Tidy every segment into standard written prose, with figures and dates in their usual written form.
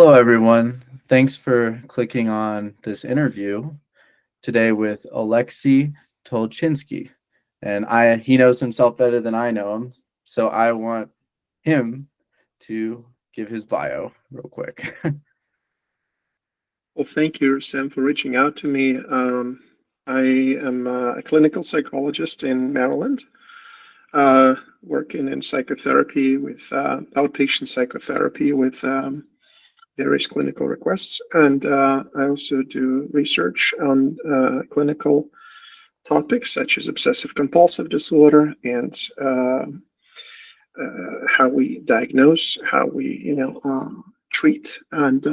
Hello, everyone. Thanks for clicking on this interview today with Alexei Tolchinsky. And he knows himself better than I know him, so I want him to give his bio real quick. Well, thank you, Sam, for reaching out to me. I am a clinical psychologist in Maryland, working in psychotherapy with outpatient psychotherapy with various clinical requests. And I also do research on clinical topics such as obsessive compulsive disorder and how we diagnose, how we, treat. And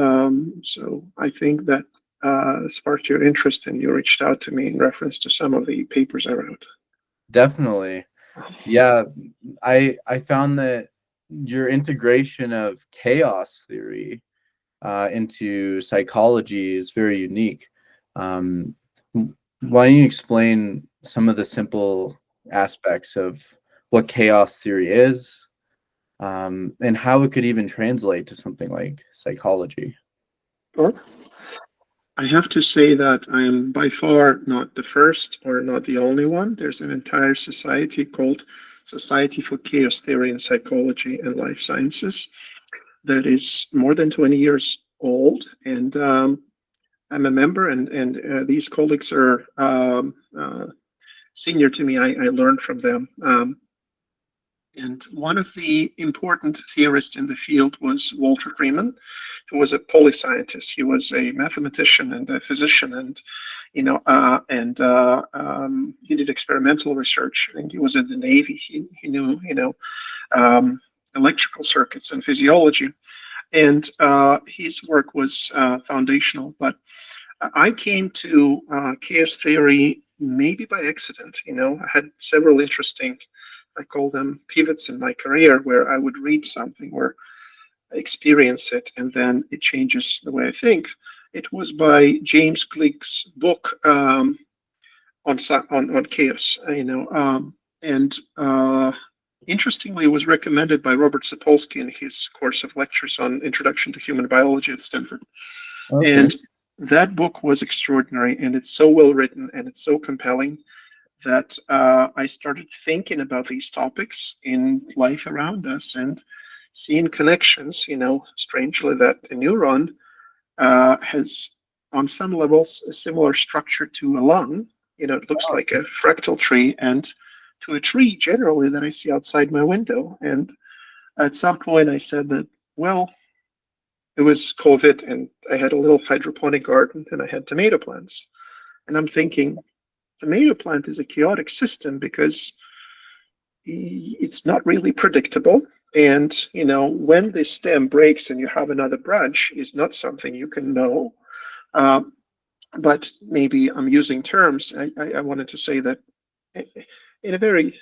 so I think that sparked your interest and you reached out to me in reference to some of the papers I wrote. Definitely. Yeah, I found that your integration of chaos theory into psychology is very unique. Um, why don't you explain some of the simple aspects of what chaos theory is, and how it could even translate to something like psychology? Or I have to say that I am by far not the first or not the only one. There's an entire society called Society for Chaos Theory in Psychology and Life Sciences that is more than 20 years old, and I'm a member, and these colleagues are senior to me. I learned from them. And one of the important theorists in the field was Walter Freeman, who was a polyscientist. He was a mathematician and a physician, and he did experimental research. And he was in the Navy. He knew electrical circuits and physiology, and his work was foundational. But I came to chaos theory maybe by accident. I had several interesting, I call them pivots in my career, where I would read something or experience it, and then it changes the way I think. It was by James Gleick's book on chaos, and interestingly, it was recommended by Robert Sapolsky in his course of lectures on Introduction to Human Biology at Stanford. Okay. And that book was extraordinary, and it's so well written and it's so compelling that I started thinking about these topics in life around us and seeing connections. Strangely, that a neuron has, on some levels, a similar structure to a lung. It looks like a fractal tree, and to a tree generally that I see outside my window. And at some point, I said that, well, it was COVID, and I had a little hydroponic garden, and I had tomato plants. And I'm thinking, tomato plant is a chaotic system because it's not really predictable. And, when the stem breaks and you have another branch is not something you can know. But maybe I'm using terms. I wanted to say that in a very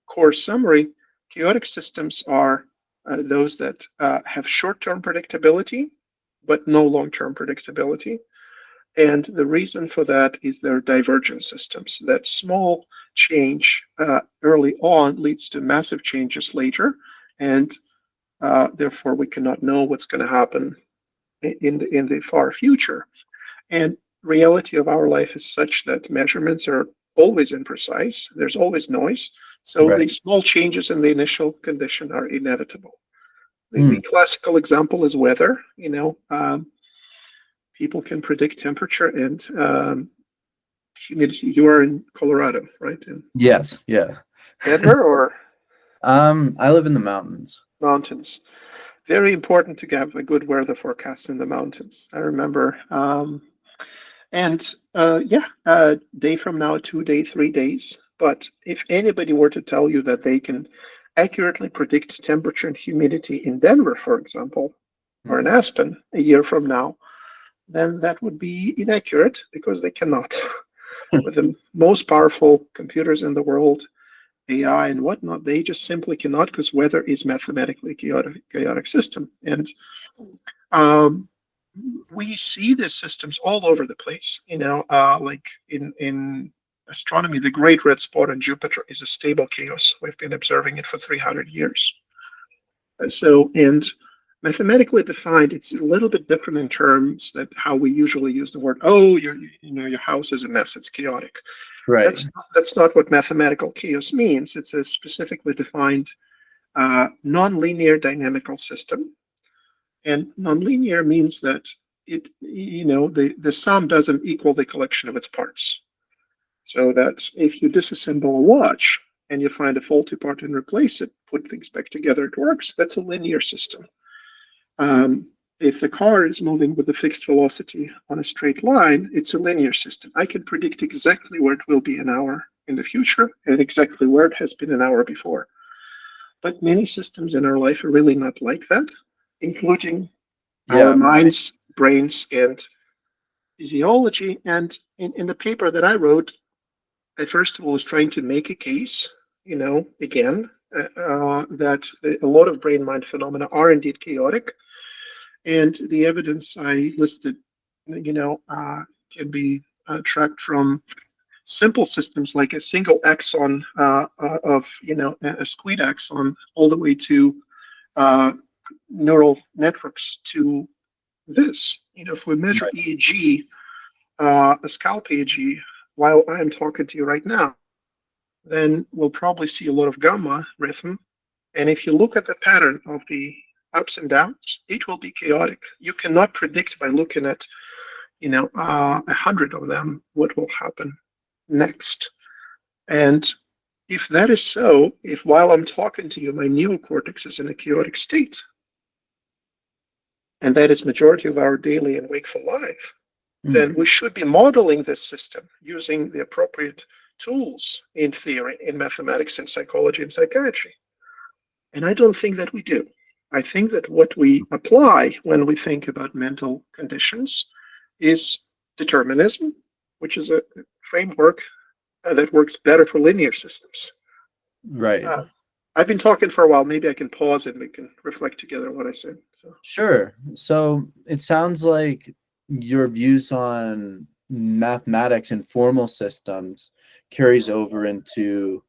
coarse summary, chaotic systems are those that have short-term predictability, but no long-term predictability. And the reason for that is their divergent systems. That small change early on leads to massive changes later, and therefore we cannot know what's going to happen in the far future. And reality of our life is such that measurements are always imprecise. There's always noise. So Right. the small changes in the initial condition are inevitable. The classical example is weather. People can predict temperature and humidity. You are in Colorado, right? In Yes. Yeah. Denver or I live in the mountains. mountains? Very important to have a good weather forecast in the mountains. I remember. Day from now, 2 days, 3 days. But if anybody were to tell you that they can accurately predict temperature and humidity in Denver, for example, or in Aspen a year from now, then that would be inaccurate because they cannot. With the most powerful computers in the world, AI and whatnot, they just simply cannot because weather is mathematically chaotic system. And um, we see these systems all over the place. Like in astronomy, the Great Red Spot on Jupiter is a stable chaos. We've been observing it for 300 years. And Mathematically defined, it's a little bit different in terms that how we usually use the word, oh, your house is a mess, it's chaotic. Right. That's not what mathematical chaos means. It's a specifically defined nonlinear dynamical system. And nonlinear means that the sum doesn't equal the collection of its parts. So that if you disassemble a watch and you find a faulty part and replace it, put things back together, it works. That's a linear system. If the car is moving with a fixed velocity on a straight line, it's a linear system. I can predict exactly where it will be an hour in the future and exactly where it has been an hour before. But many systems in our life are really not like that, including our Yeah. minds, brains, and physiology. And in the paper that I wrote, I first of all was trying to make a case, again, that a lot of brain-mind phenomena are indeed chaotic. And the evidence I listed, can be tracked from simple systems like a single axon of, a squid axon, all the way to neural networks to this. If we measure Right. EEG, a scalp EEG, while I'm talking to you right now, then we'll probably see a lot of gamma rhythm. And if you look at the pattern of the ups and downs, it will be chaotic. You cannot predict by looking at, 100 of them what will happen next. And if that is so, if while I'm talking to you, my neocortex is in a chaotic state, and that is majority of our daily and wakeful life, then we should be modeling this system using the appropriate tools in theory, in mathematics, in psychology, and psychiatry. And I don't think that we do. I think that what we apply when we think about mental conditions is determinism, which is a framework that works better for linear systems. Right. I've been talking for a while. Maybe I can pause and we can reflect together on what I said. So. Sure. So it sounds like your views on mathematics and formal systems carries over into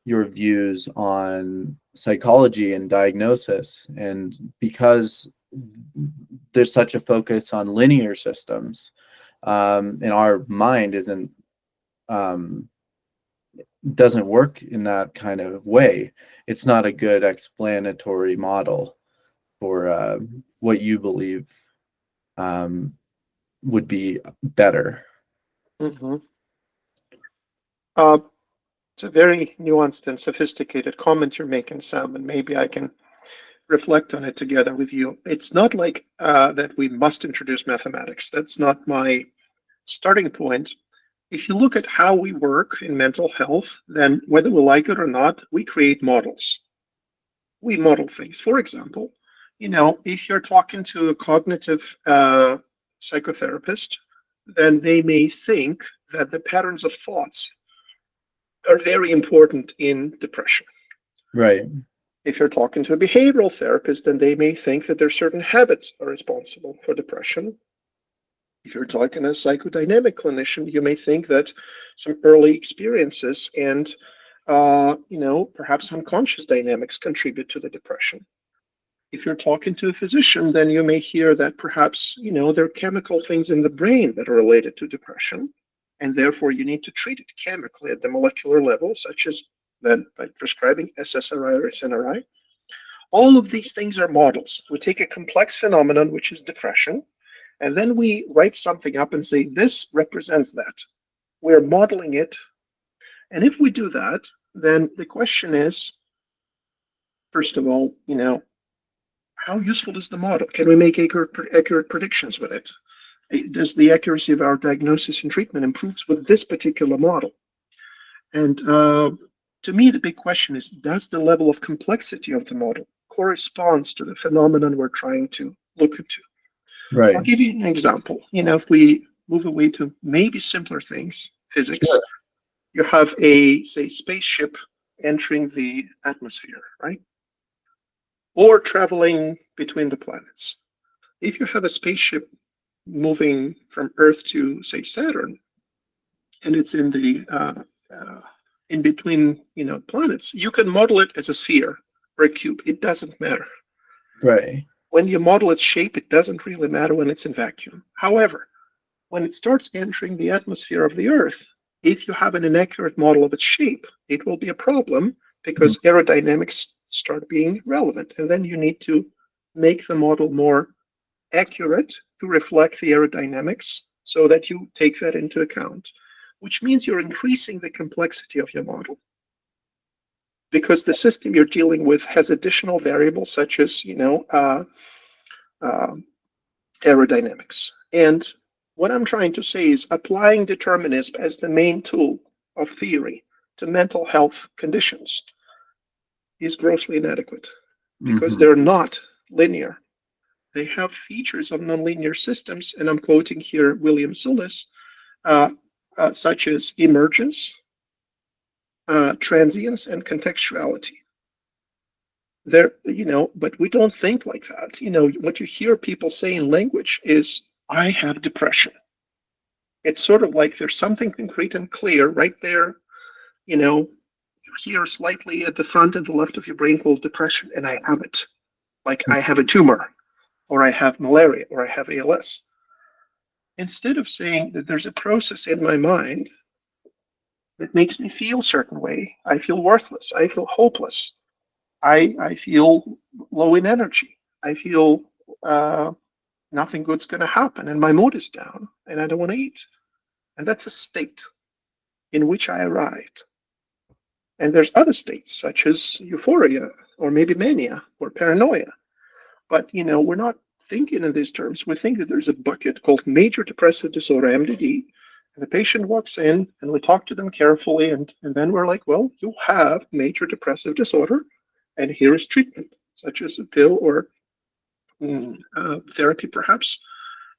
your views on psychology and diagnosis. And because there's such a focus on linear systems, and our mind doesn't work in that kind of way, it's not a good explanatory model for what you believe would be better. Mm-hmm. It's a very nuanced and sophisticated comment you're making, Sam, and maybe I can reflect on it together with you. It's not like that we must introduce mathematics. That's not my starting point. If you look at how we work in mental health, then whether we like it or not, we create models. We model things. For example, if you're talking to a cognitive psychotherapist, then they may think that the patterns of thoughts are very important in depression. Right. If you're talking to a behavioral therapist, then they may think that there's certain habits are responsible for depression. If you're talking to a psychodynamic clinician, you may think that some early experiences and perhaps unconscious dynamics contribute to the depression. If you're talking to a physician, then you may hear that perhaps, there are chemical things in the brain that are related to depression, and therefore you need to treat it chemically at the molecular level, such as then by prescribing SSRI or SNRI. All of these things are models. We take a complex phenomenon, which is depression, and then we write something up and say, this represents that. We're modeling it. And if we do that, then the question is, first of all, how useful is the model? Can we make accurate predictions with it? Does the accuracy of our diagnosis and treatment improves with this particular model? And to me, the big question is, does the level of complexity of the model corresponds to the phenomenon we're trying to look into? Right. I'll give you an example. If we move away to maybe simpler things, physics, Sure. you have a, say, spaceship entering the atmosphere, right? Or traveling between the planets. If you have a spaceship moving from Earth to, say, Saturn, and it's in the in between, planets, you can model it as a sphere or a cube. It doesn't matter. Right. When you model its shape, it doesn't really matter when it's in vacuum. However, when it starts entering the atmosphere of the Earth, if you have an inaccurate model of its shape, it will be a problem because aerodynamics start being relevant. And then you need to make the model more accurate to reflect the aerodynamics so that you take that into account, which means you're increasing the complexity of your model because the system you're dealing with has additional variables such as, aerodynamics. And what I'm trying to say is applying determinism as the main tool of theory to mental health conditions is grossly inadequate because they're not linear. They have features of nonlinear systems, and I'm quoting here William Sulis, such as emergence, transience, and contextuality. But we don't think like that. What you hear people say in language is, I have depression. It's sort of like there's something concrete and clear right there, here slightly at the front and the left of your brain called depression, and I have it. Like I have a tumor, or I have malaria, or I have ALS. Instead of saying that there's a process in my mind that makes me feel a certain way, I feel worthless, I feel hopeless, I feel low in energy, I feel nothing good's going to happen, and my mood is down, and I don't want to eat. And that's a state in which I arrived. And there's other states, such as euphoria, or maybe mania, or paranoia. But, we're not thinking in these terms. We think that there's a bucket called major depressive disorder, MDD, and the patient walks in, and we talk to them carefully, and then we're like, well, you have major depressive disorder, and here is treatment, such as a pill or therapy, perhaps.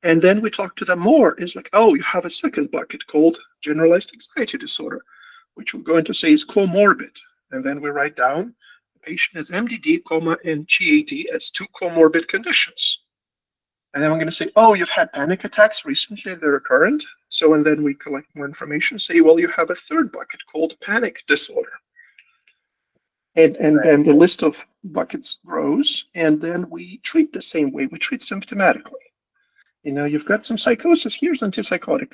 And then we talk to them more. It's like, oh, you have a second bucket called generalized anxiety disorder, which we're going to say is comorbid. And then we write down the patient has MDD, and GAD as two comorbid conditions. And then we're going to say, oh, you've had panic attacks recently, they're recurrent. And then we collect more information, say, well, you have a third bucket called panic disorder. And then the list of buckets grows, and then we treat the same way. We treat symptomatically. You've got some psychosis, here's antipsychotic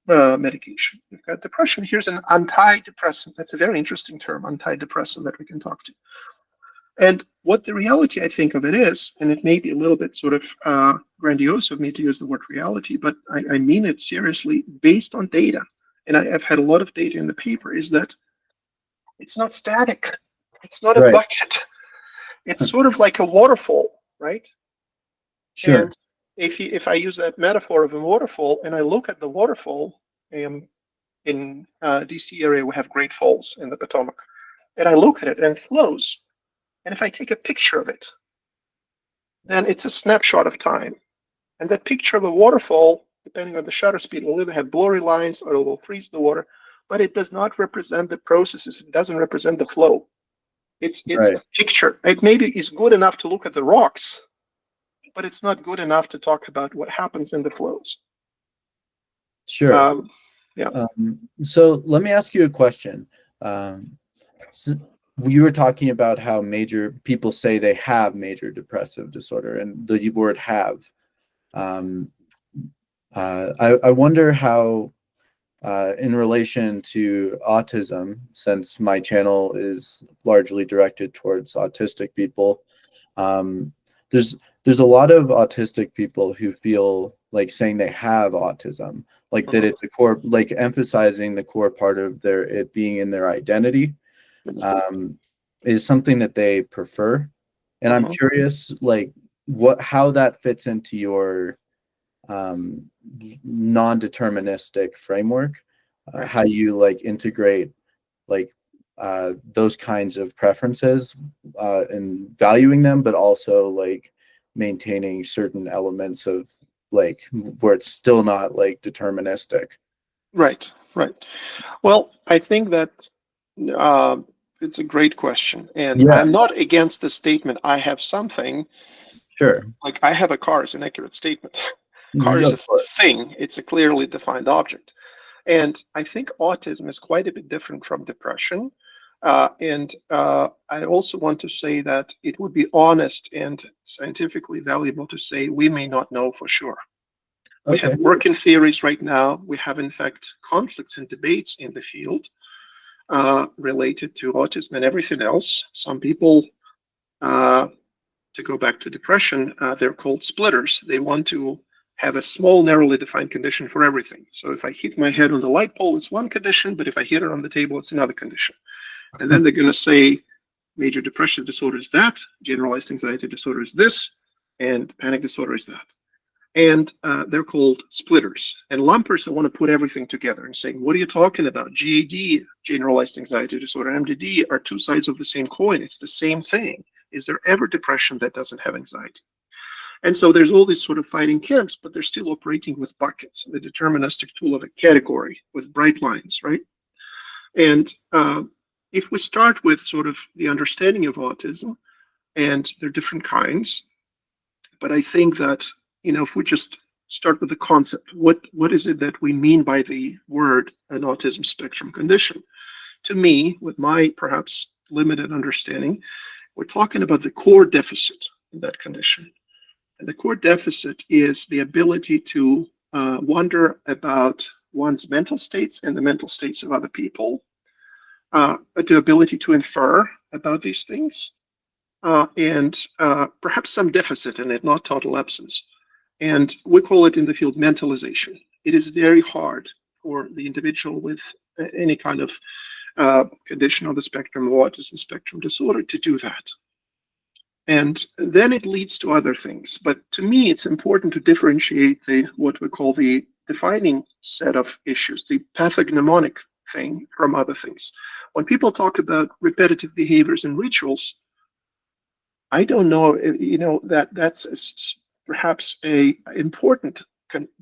medication. You've got depression, here's an antidepressant. That's a very interesting term, antidepressant, that we can talk to. And what the reality, I think, of it is, and it may be a little bit sort of grandiose of me to use the word reality, but I mean it seriously, based on data, and I've had a lot of data in the paper, is that it's not static. It's not a bucket. It's sort of like a waterfall, right? Sure. And if I use that metaphor of a waterfall, and I look at the waterfall, in DC area, we have Great Falls in the Potomac, and I look at it and it flows. And if I take a picture of it, then it's a snapshot of time. And that picture of a waterfall, depending on the shutter speed, will either have blurry lines or it will freeze the water, but it does not represent the processes. It doesn't represent the flow. It's a picture. It maybe is good enough to look at the rocks, but it's not good enough to talk about what happens in the flows. Sure. So let me ask you a question. So you were talking about how major people say they have major depressive disorder, and the word have. I wonder how, in relation to autism, since my channel is largely directed towards autistic people, there's a lot of autistic people who feel like saying they have autism, like that it's a core, like emphasizing the core part of it being in their identity, is something that they prefer. And I'm curious, like, how that fits into your non-deterministic framework, how you like integrate like those kinds of preferences and valuing them, but also like maintaining certain elements of like where it's still not like deterministic. Right. Well, I think that it's a great question, and I'm not against the statement, I have something. Sure. Like I have a car is an accurate statement. Car is a thing. It's a clearly defined object. And I think autism is quite a bit different from depression. I also want to say that it would be honest and scientifically valuable to say we may not know for sure. We have Okay. working theories right now. We have, in fact, conflicts and debates in the field related to autism and everything else. Some people, to go back to depression, they're called splitters. They want to have a small, narrowly defined condition for everything. So if I hit my head on the light pole, it's one condition, but if I hit it on the table, it's another condition. And then they're going to say major depressive disorder is that, generalized anxiety disorder is this, and panic disorder is that. And they're called splitters. And lumpers, they want to put everything together and saying, what are you talking about? GAD, generalized anxiety disorder, MDD are two sides of the same coin. It's the same thing. Is there ever depression that doesn't have anxiety? And so there's all these sort of fighting camps, but they're still operating with buckets, the deterministic tool of a category with bright lines, right? And if we start with sort of the understanding of autism, and there are different kinds, but I think that, if we just start with the concept, what is it that we mean by the word an autism spectrum condition? To me, with my perhaps limited understanding, we're talking about the core deficit in that condition. And the core deficit is the ability to wonder about one's mental states and the mental states of other people, the ability to infer about these things, and perhaps some deficit in it, not total absence. And we call it in the field mentalization. It is very hard for the individual with any kind of condition on the spectrum of autism spectrum disorder to do that. And then it leads to other things. But to me, it's important to differentiate what we call the defining set of issues, the pathognomonic thing from other things. When people talk about repetitive behaviors and rituals, I don't know, that's perhaps a important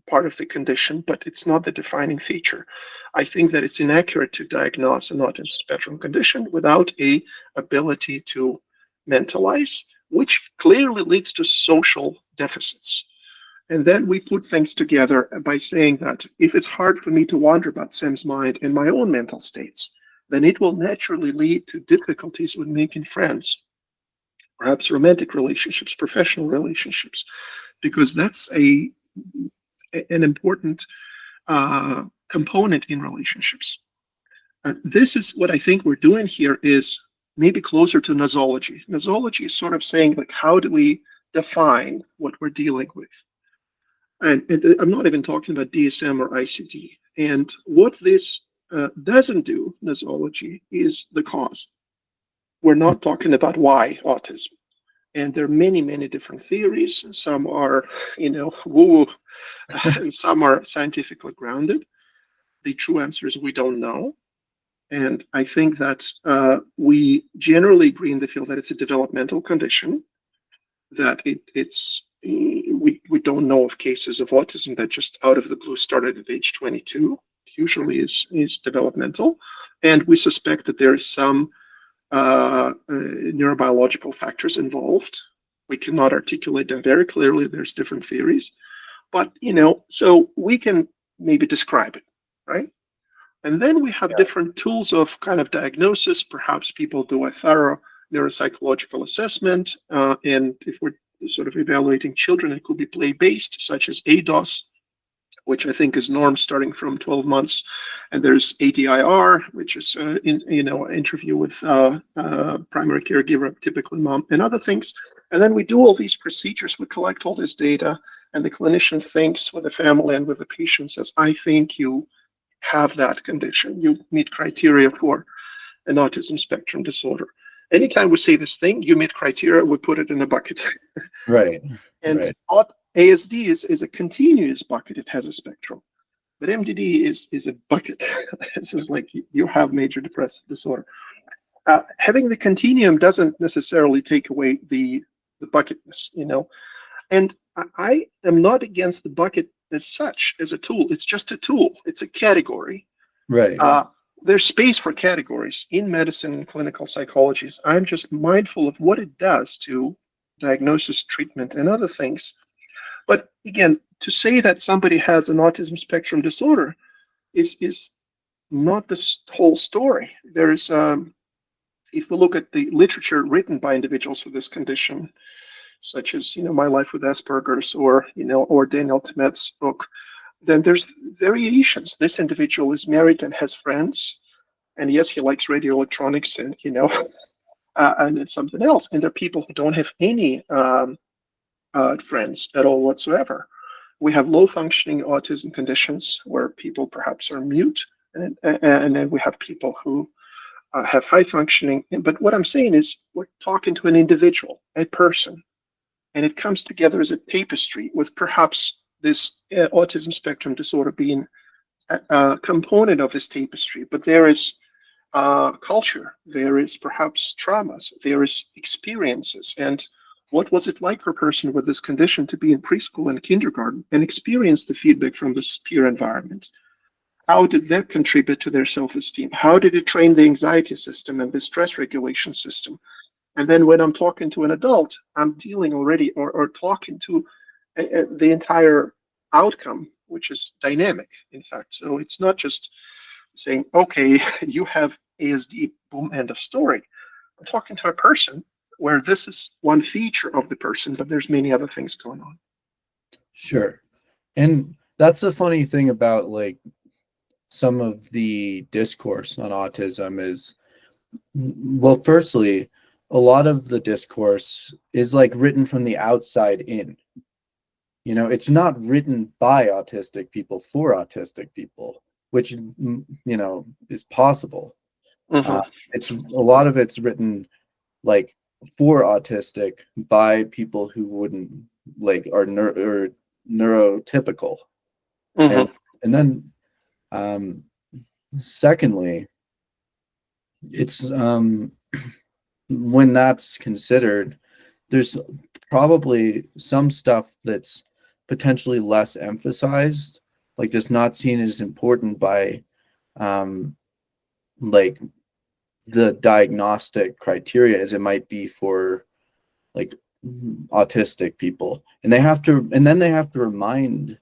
part of the condition, but it's not the defining feature. I think that it's inaccurate to diagnose an autism spectrum condition without a ability to mentalize, which clearly leads to social deficits. And then we put things together by saying that if it's hard for me to wonder about Sam's mind and my own mental states, then it will naturally lead to difficulties with making friends, perhaps romantic relationships, professional relationships, because that's an important component in relationships. This is what I think we're doing here is maybe closer to nosology. Nosology is sort of saying, like, how do we define what we're dealing with? And I'm not even talking about DSM or ICD. And what this doesn't do, nosology, is the cause. We're not talking about why autism. And there are many, many different theories. Some are, woo-woo, and some are scientifically grounded. The true answer is we don't know. And I think that we generally agree in the field that it's a developmental condition, that we don't know of cases of autism that just out of the blue started at age 22. Usually is developmental. And we suspect that there is some neurobiological factors involved. We cannot articulate them very clearly. There's different theories. But, so we can maybe describe it, right? And then we have different tools of kind of diagnosis. Perhaps people do a thorough neuropsychological assessment. And if we're sort of evaluating children, it could be play-based, such as ADOS, which I think is normed starting from 12 months. And there's ADIR, which is, interview with primary caregiver, typically mom, and other things. And then we do all these procedures. We collect all this data, and the clinician thinks with the family and with the patient, says, I think you have that condition. You meet criteria for an autism spectrum disorder. Anytime we say this thing, you meet criteria, we put it in a bucket. Right. And right. ASD is a continuous bucket. It has a spectrum. But MDD is a bucket. This is like you have major depressive disorder. Having the continuum doesn't necessarily take away the bucketness, And I am not against the bucket as such, as a tool. It's just a tool. It's a category. Right. There's space for categories in medicine and clinical psychologies. I'm just mindful of what it does to diagnosis, treatment, and other things. But again, to say that somebody has an autism spectrum disorder is not the whole story. There's if we look at the literature written by individuals with this condition, such as My Life with Asperger's, or Daniel Tammet's book, then there's variations. This individual is married and has friends, and yes, he likes radio electronics, and and it's something else. And there are people who don't have any friends at all whatsoever. We have low functioning autism conditions where people perhaps are mute, and then we have people who have high functioning. But what I'm saying is, we're talking to an individual, a person, and it comes together as a tapestry with perhaps this autism spectrum disorder being a component of this tapestry. But there is culture, there is perhaps traumas, there is experiences. And what was it like for a person with this condition to be in preschool and kindergarten and experience the feedback from this peer environment? How did that contribute to their self-esteem? How did it train the anxiety system and the stress regulation system? And then when I'm talking to an adult, I'm dealing already or talking to the entire outcome, which is dynamic, in fact. So it's not just saying, okay, you have ASD, boom, end of story. I'm talking to a person where this is one feature of the person, but there's many other things going on. Sure. And that's the funny thing about like some of the discourse on autism is, well, firstly, a lot of the discourse is like written from the outside in. It's not written by autistic people for autistic people, which is possible. It's a lot of it's written like for autistic by people who wouldn't like are neurotypical. And then secondly, it's when that's considered, there's probably some stuff that's potentially less emphasized, like that's not seen as important by like the diagnostic criteria as it might be for like autistic people. And then they have to remind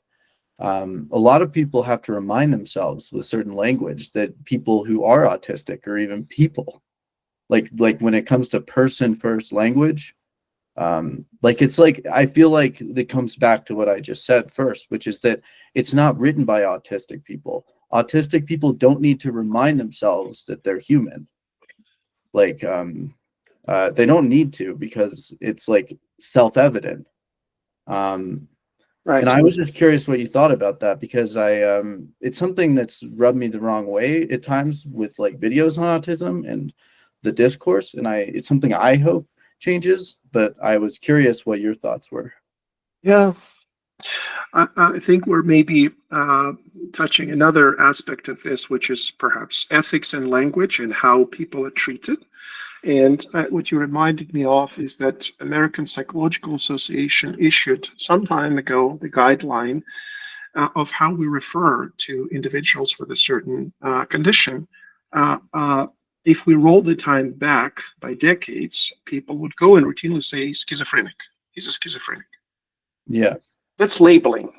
a lot of people have to remind themselves with certain language that people who are autistic, or even people like when it comes to person first language, it's like I feel like it comes back to what I just said first, which is that it's not written by autistic people. Autistic people don't need to remind themselves that they're human. They don't need to, because it's like self-evident. Right. And I was just curious what you thought about that, because it's something that's rubbed me the wrong way at times with like videos on autism and the discourse, and it's something I hope changes, but I was curious what your thoughts were. Yeah, I think we're maybe touching another aspect of this, which is perhaps ethics and language and how people are treated. And what you reminded me of is that American Psychological Association issued some time ago the guideline of how we refer to individuals with a certain condition. If we roll the time back by decades, people would go and routinely say schizophrenic. He's a schizophrenic. Yeah. That's labeling,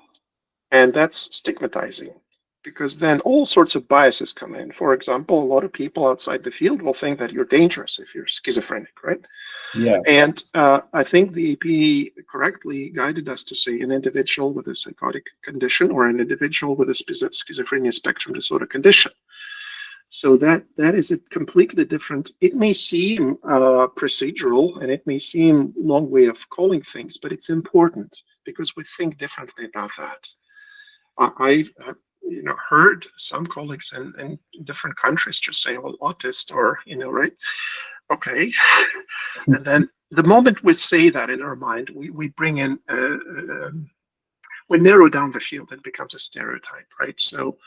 and that's stigmatizing, because then all sorts of biases come in. For example, a lot of people outside the field will think that you're dangerous if you're schizophrenic, right? Yeah. And I think the APA correctly guided us to say an individual with a psychotic condition or an individual with a schizophrenia spectrum disorder condition. So that is a completely different, it may seem procedural, and it may seem long way of calling things, but it's important because we think differently about that. I've heard some colleagues in different countries just say, well, autist, or, right? Okay. And then the moment we say that in our mind, we bring in, we narrow down the field, and it becomes a stereotype, right? So,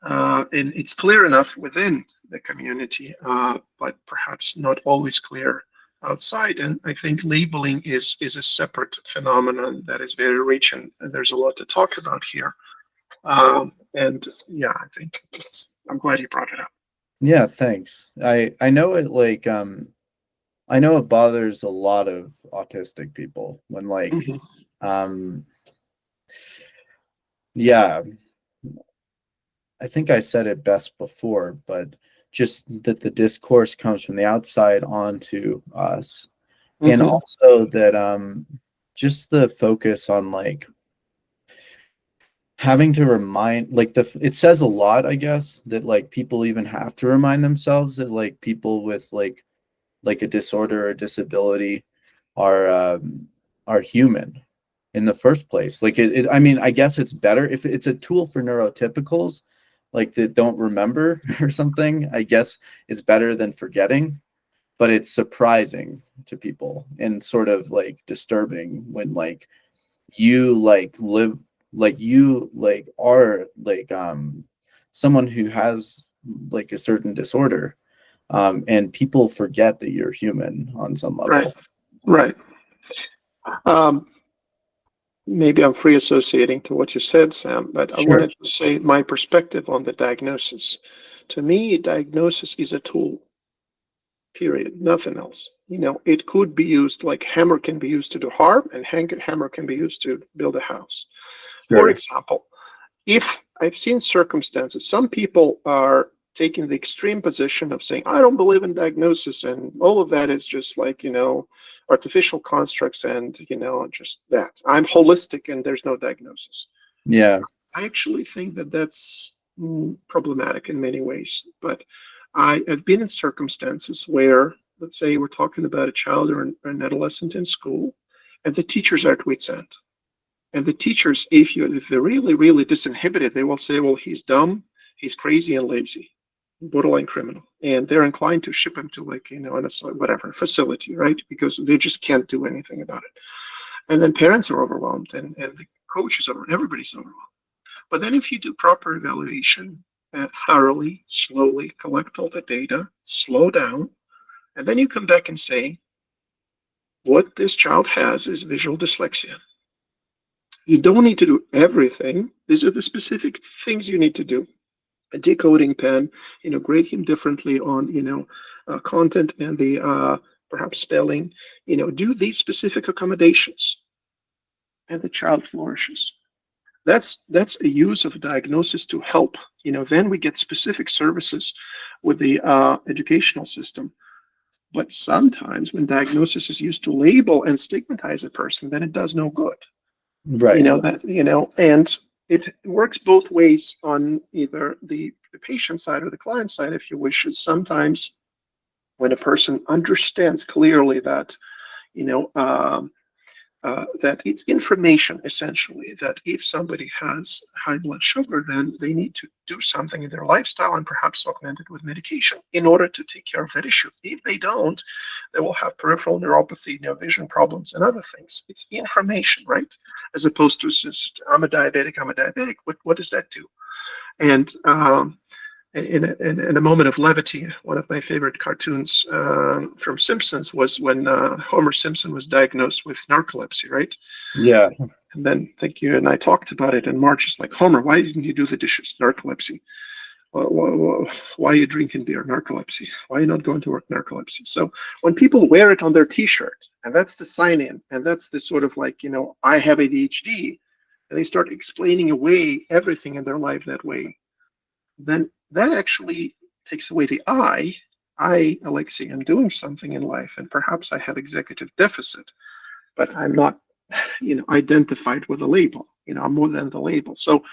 and it's clear enough within the community, but perhaps not always clear outside. And I think labeling is a separate phenomenon that is very rich, and there's a lot to talk about here. And yeah, I think I'm glad you brought it up. Yeah, thanks. I know it like I know it bothers a lot of autistic people when yeah, I think I said it best before, but just that the discourse comes from the outside onto us. And Mm-hmm. also that just the focus on like having to remind, like it says a lot, I guess, that like people even have to remind themselves that like people with like a disorder or disability are human in the first place. Like I mean, I guess it's better if it's a tool for neurotypicals, like that don't remember or something. I guess it's better than forgetting, but it's surprising to people and sort of like disturbing when like you like live like you like are like someone who has like a certain disorder, and people forget that you're human on some Right. level. Right. Um, Maybe I'm free associating to what you said, Sam, but I Sure. wanted to say my perspective on the diagnosis. To me, diagnosis is a tool, period, nothing else. It could be used like hammer can be used to do harm, and hammer can be used to build a house. For Sure. example, if I've seen circumstances, some people are taking the extreme position of saying, I don't believe in diagnosis, and all of that is just like, artificial constructs and, just that. I'm holistic and there's no diagnosis. Yeah. I actually think that that's problematic in many ways. But I've been in circumstances where, let's say, we're talking about a child or an adolescent in school, and the teachers are at wit's end. And the teachers, if they're really, really disinhibited, they will say, well, he's dumb, he's crazy and lazy, borderline criminal. And they're inclined to ship him to like, whatever facility, right? Because they just can't do anything about it. And then parents are overwhelmed and the coaches are, everybody's overwhelmed. But then if you do proper evaluation, thoroughly, slowly collect all the data, slow down, and then you come back and say, what this child has is visual dyslexia. You don't need to do everything. These are the specific things you need to do. A decoding pen, grade him differently on, content and the perhaps spelling, do these specific accommodations, and the child flourishes. That's a use of diagnosis to help. Then we get specific services with the educational system. But sometimes when diagnosis is used to label and stigmatize a person, then it does no good. Right. And it works both ways on either the patient side or the client side, if you wish. Is sometimes when a person understands clearly that you know that it's information, essentially, that if somebody has high blood sugar, then they need to do something in their lifestyle and perhaps augment it with medication in order to take care of that issue. If they don't, they will have peripheral neuropathy, vision problems, and other things. It's information, right? As opposed to just, I'm a diabetic, I'm a diabetic. What does that do? And in a moment of levity, one of my favorite cartoons from Simpsons was when Homer Simpson was diagnosed with narcolepsy, right? Yeah. And then I think you and I talked about it, and Marge is like, Homer, why didn't you do the dishes? Narcolepsy. Why are you drinking beer? Narcolepsy. Why are you not going to work? Narcolepsy. So when people wear it on their T-shirt, and that's the sign-in, and that's the sort of like, I have ADHD, and they start explaining away everything in their life that way, then that actually takes away the Alexei, am doing something in life, and perhaps I have executive deficit, but I'm not, identified with a label. I'm more than the label. So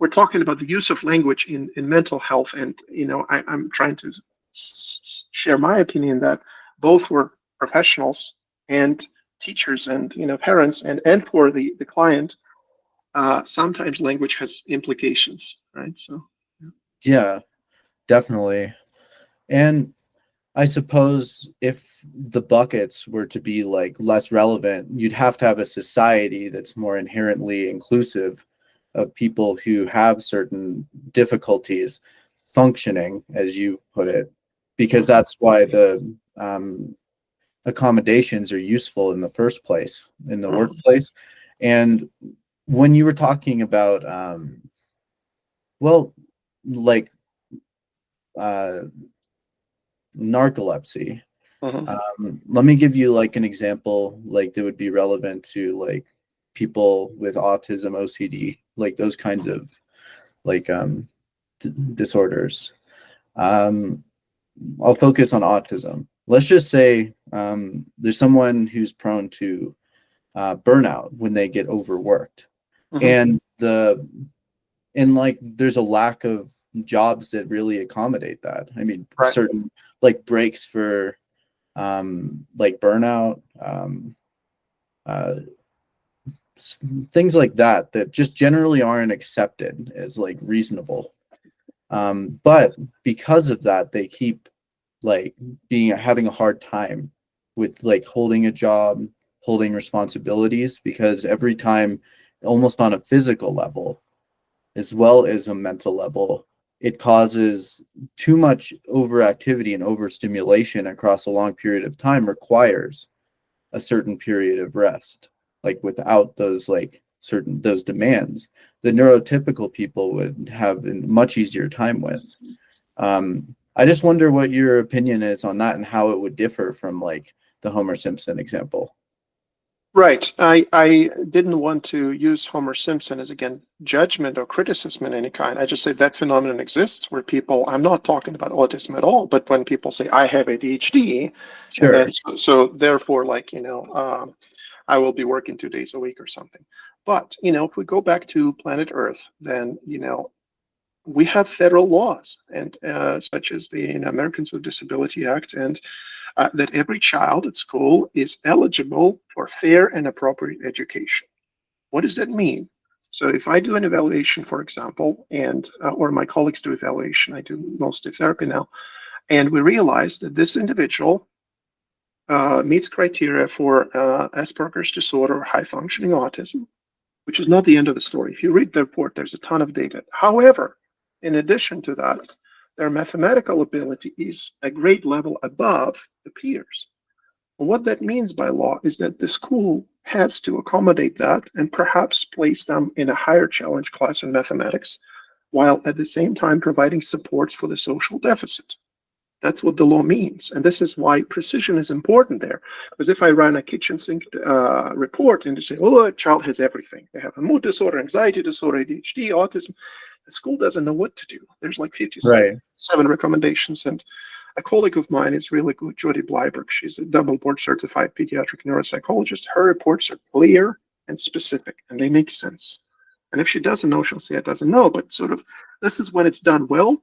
we're talking about the use of language in mental health, and I'm trying to share my opinion that both were professionals and teachers and parents, and for the client, sometimes language has implications, right? So. Yeah, definitely. And I suppose if the buckets were to be like less relevant, you'd have to have a society that's more inherently inclusive of people who have certain difficulties functioning, as you put it, because that's why the accommodations are useful in the first place in the Mhm. workplace. And when you were talking about, well, like uh, narcolepsy, Mhm. let me give you like an example, like that would be relevant to like people with autism, OCD, like those kinds of like disorders. Um, I'll focus on autism. Let's just say there's someone who's prone to burnout when they get overworked, Hmm. and like there's a lack of jobs that really accommodate that. I mean, Right. certain like breaks for like burnout, uh, things like that that just generally aren't accepted as like reasonable. But because of that, they keep like having a hard time with like holding a job, holding responsibilities, because every time, almost on a physical level as well as a mental level, it causes too much overactivity and overstimulation across a long period of time requires a certain period of rest. Like without those like certain those demands, the neurotypical people would have a much easier time with. I just wonder what your opinion is on that and how it would differ from like the Homer Simpson example. Right. I didn't want to use Homer Simpson as, again, judgment or criticism in any kind. I just say that phenomenon exists where people, I'm not talking about autism at all, but when people say, I have ADHD, and then Sure. so therefore, like, I will be working 2 days a week or something. But, if we go back to planet Earth, then, we have federal laws, and such as the Americans with Disability Act, and that every child at school is eligible for fair and appropriate education. What does that mean? So if I do an evaluation, for example, and or my colleagues do evaluation, I do mostly therapy now, and we realize that this individual meets criteria for Asperger's disorder or high functioning autism, which is not the end of the story. If you read the report, there's a ton of data. However, in addition to that, their mathematical ability is a grade level above the peers. And what that means by law is that the school has to accommodate that and perhaps place them in a higher challenge class in mathematics, while at the same time providing supports for the social deficit. That's what the law means. And this is why precision is important there. Because if I run a kitchen sink report and say, oh, a child has everything, they have a mood disorder, anxiety disorder, ADHD, autism, the school doesn't know what to do. There's like 57 Right. recommendations. And a colleague of mine is really good, Jody Bleiberg. She's a double board certified pediatric neuropsychologist. Her reports are clear and specific, and they make sense. And if she doesn't know, she'll say it doesn't know. But sort of, this is when it's done well.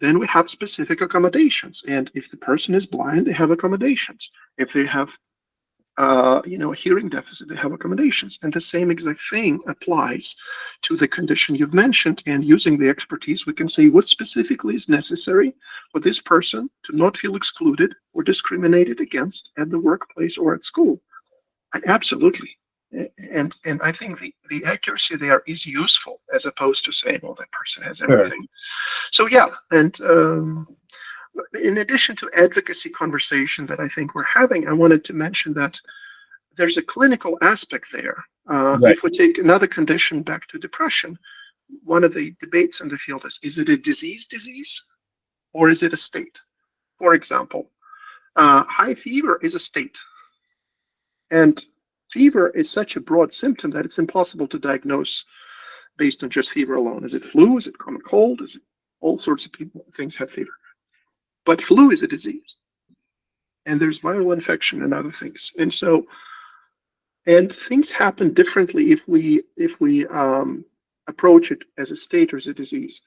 Then we have specific accommodations. And if the person is blind, they have accommodations. If they have a hearing deficit, they have accommodations. And the same exact thing applies to the condition you've mentioned. And using the expertise, we can say what specifically is necessary for this person to not feel excluded or discriminated against at the workplace or at school. Absolutely. And I think the accuracy there is useful as opposed to saying, well, that person has Sure. everything. So yeah, and in addition to advocacy conversation that I think we're having, I wanted to mention that there's a clinical aspect there. Right. If we take another condition back to depression, one of the debates in the field is it a disease or is it a state? For example, high fever is a state. And fever is such a broad symptom that it's impossible to diagnose based on just fever alone. Is it flu? Is it common cold? Is it all sorts of things have fever? But flu is a disease, and there's viral infection and other things. And things happen differently if we approach it as a state or as a disease.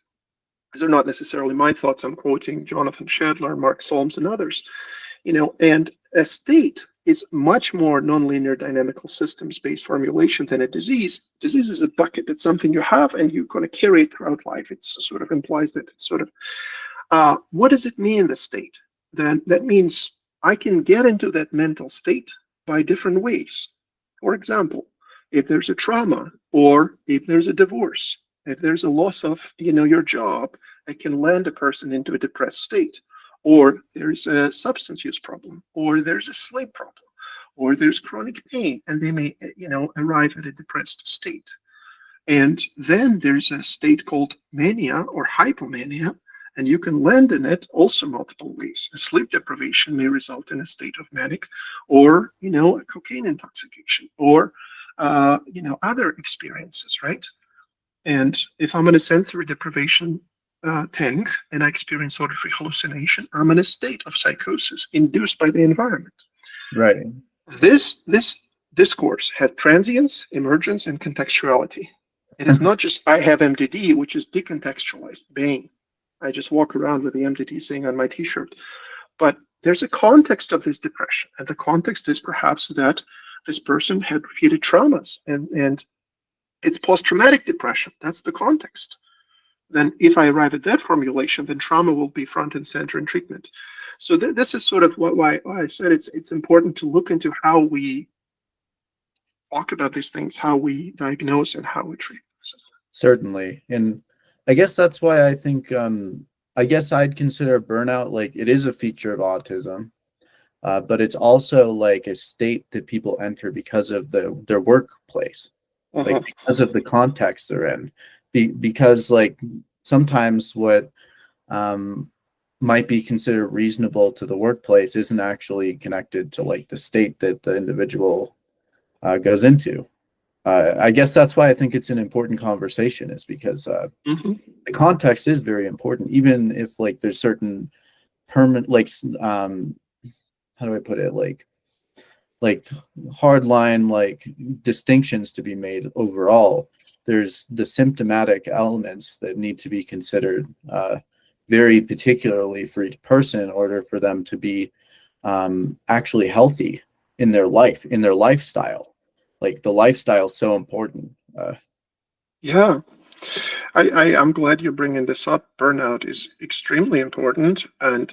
These are not necessarily my thoughts. I'm quoting Jonathan Shadler, Mark Solms, and others. And a state is much more nonlinear dynamical systems based formulation than a disease. Disease is a bucket. It's something you have and you're going to carry it throughout life. It sort of implies that it's sort of what does it mean, the state? Then that means I can get into that mental state by different ways. For example, if there's a trauma or if there's a divorce, if there's a loss of your job, it can land a person into a depressed state. Or there's a substance use problem, or there's a sleep problem, or there's chronic pain, and they may arrive at a depressed state. And then there's a state called mania or hypomania, and you can land in it also multiple ways. A sleep deprivation may result in a state of manic, or a cocaine intoxication, or other experiences, right? And if I'm in a sensory deprivation tank and I experience auditory hallucination, I'm in a state of psychosis induced by the environment. Right. This discourse has transience, emergence, and contextuality. It is not just I have MDD, which is decontextualized, bang. I just walk around with the MDD saying on my t-shirt. But there's a context of this depression, and the context is perhaps that this person had repeated traumas, and it's post-traumatic depression. That's the context. Then if I arrive at that formulation, then trauma will be front and center in treatment. So this is sort of why I said it's important to look into how we talk about these things, how we diagnose, and how we treat. Certainly. And I guess that's why I think, I guess I'd consider burnout like it is a feature of autism, but it's also like a state that people enter because of their workplace, like because of the context they're in. Because like sometimes what might be considered reasonable to the workplace isn't actually connected to like the state that the individual goes into. I guess that's why I think it's an important conversation, is because the context is very important, even if like there's certain permanent, like how do I put it, like hard line like distinctions to be made overall. There's the symptomatic elements that need to be considered very particularly for each person in order for them to be actually healthy in their life, in their lifestyle. Like the lifestyle is so important. Yeah, I'm glad you're bringing this up. Burnout is extremely important, and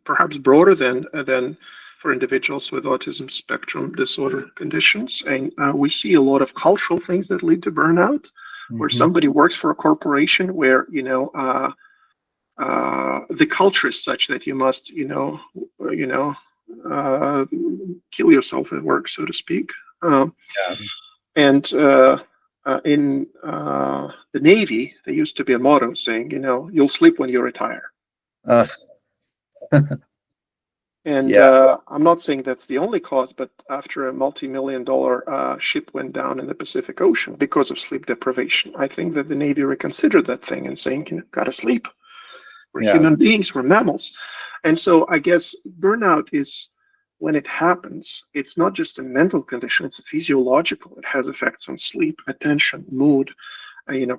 perhaps broader than for individuals with autism spectrum disorder conditions. And we see a lot of cultural things that lead to burnout, where somebody works for a corporation where the culture is such that you must kill yourself at work, so to speak. And in the Navy, there used to be a motto saying, you'll sleep when you retire. And I'm not saying that's the only cause, but after a multi-million-dollar ship went down in the Pacific Ocean because of sleep deprivation, I think that the Navy reconsidered that thing and saying, gotta sleep. We're human beings, we're mammals. And so I guess burnout is, when it happens, it's not just a mental condition, it's a physiological. It has effects on sleep, attention, mood,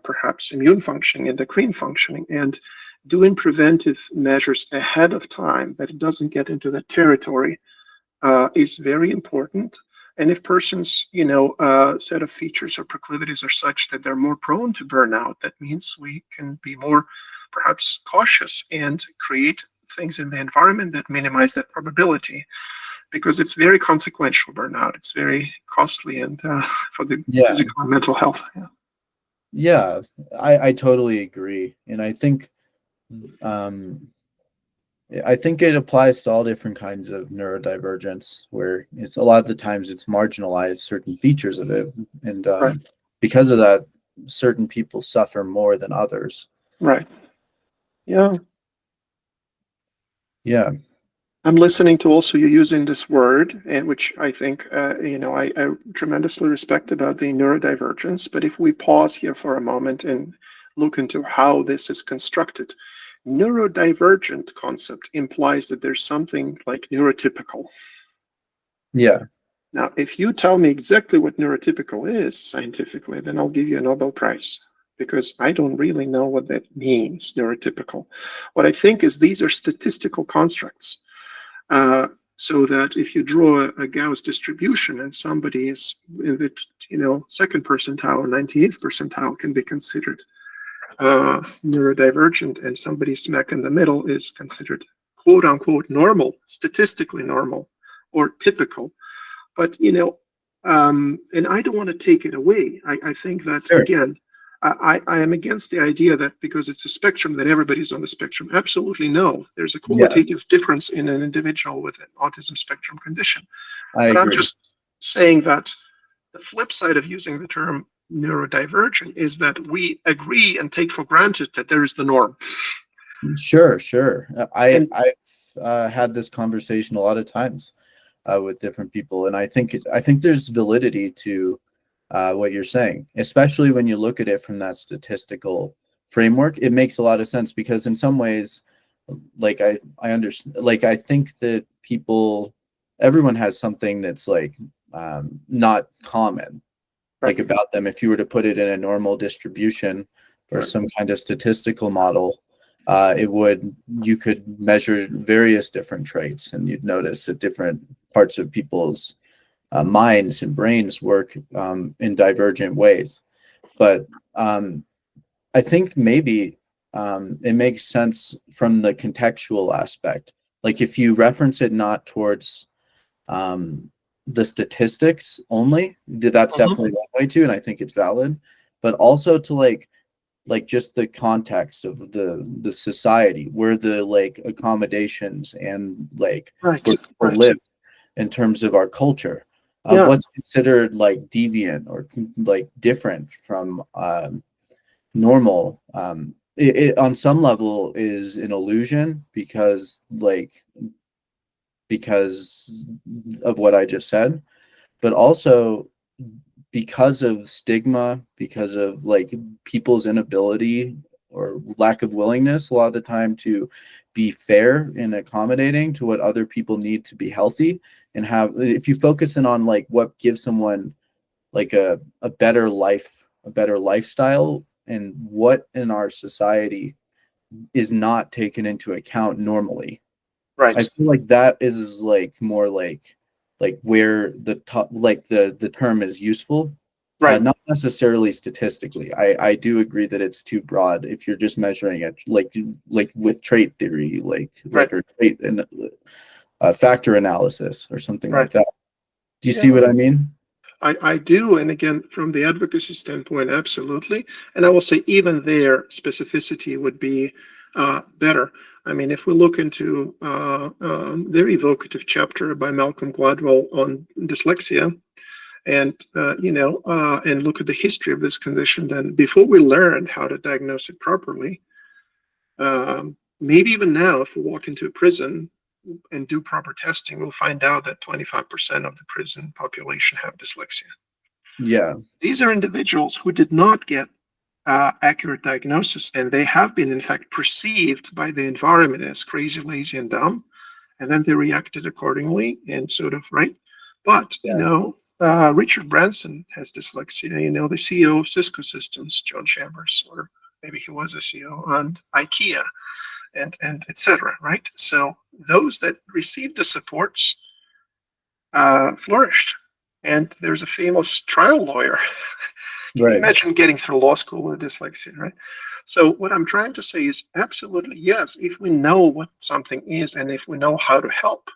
perhaps immune functioning, endocrine functioning, and doing preventive measures ahead of time that it doesn't get into that territory is very important. And if persons, set of features or proclivities are such that they're more prone to burnout, that means we can be more perhaps cautious and create things in the environment that minimize that probability, because it's very consequential burnout. It's very costly and for the physical and mental health. Yeah, I totally agree. And I think it applies to all different kinds of neurodivergence, where it's a lot of the times it's marginalized certain features of it. And because of that, certain people suffer more than others. Right. Yeah. Yeah. I'm listening to also you using this word, and which I think, I tremendously respect about the neurodivergence. But if we pause here for a moment and look into how this is constructed, neurodivergent concept implies that there's something like neurotypical. Yeah. Now, if you tell me exactly what neurotypical is scientifically, then I'll give you a Nobel Prize, because I don't really know what that means, neurotypical. What I think is these are statistical constructs. So that if you draw a Gauss distribution and somebody is in the second percentile or 98th percentile can be considered neurodivergent, and somebody smack in the middle is considered quote unquote normal, statistically normal or typical. But and I don't want to take it away. I think that again, I am against the idea that because it's a spectrum that everybody's on the spectrum. Absolutely no. There's a qualitative difference in an individual with an autism spectrum condition. But I'm just saying that the flip side of using the term neurodivergent is that we agree and take for granted that there is the norm. Sure. I've had this conversation a lot of times with different people, and I think there's validity to what you're saying, especially when you look at it from that statistical framework, it makes a lot of sense, because in some ways, like I understand, like I think that everyone has something that's like not common, like Right. about them. If you were to put it in a normal distribution or Right. some kind of statistical model, you could measure various different traits, and you'd notice that different parts of people's minds and brains work in divergent ways. But I think maybe it makes sense from the contextual aspect. Like if you reference it not towards the statistics only, that's Mhm. definitely one way too, and I think it's valid. But also to like just the context of the society where the like accommodations and like Right. where people Right. live in terms of our culture. Yeah. What's considered like deviant or like different from normal, it on some level is an illusion, because of what I just said, but also because of stigma, because of like people's inability or lack of willingness a lot of the time to be fair and accommodating to what other people need to be healthy and have. If you focus in on like what gives someone like a better life, a better lifestyle, and what in our society is not taken into account normally, I Right. feel like that is like more like where the top, like the term is useful, Right. not necessarily statistically. I do agree that it's too broad if you're just measuring it like with trait theory, Right. or trait and factor analysis or something like Right. that. Do you see Yeah. what I mean? I do. And again, from the advocacy standpoint, absolutely. And I will say, even there, specificity would be better. I mean, if we look into their evocative chapter by Malcolm Gladwell on dyslexia, and and look at the history of this condition, then before we learned how to diagnose it properly, maybe even now, if we walk into a prison and do proper testing, we'll find out that 25% of the prison population have dyslexia. Yeah, These are individuals who did not get accurate diagnosis, and they have been, in fact, perceived by the environment as crazy, lazy, and dumb, and then they reacted accordingly, and sort of right. But yeah, Richard Branson has dyslexia. The CEO of Cisco Systems, John Chambers, or maybe he was a CEO on IKEA, and etc. Right. So those that received the supports flourished. And there's a famous trial lawyer. Can you right. imagine getting through law school with dyslexia, right? So what I'm trying to say is absolutely yes. If we know what something is and if we know how to help,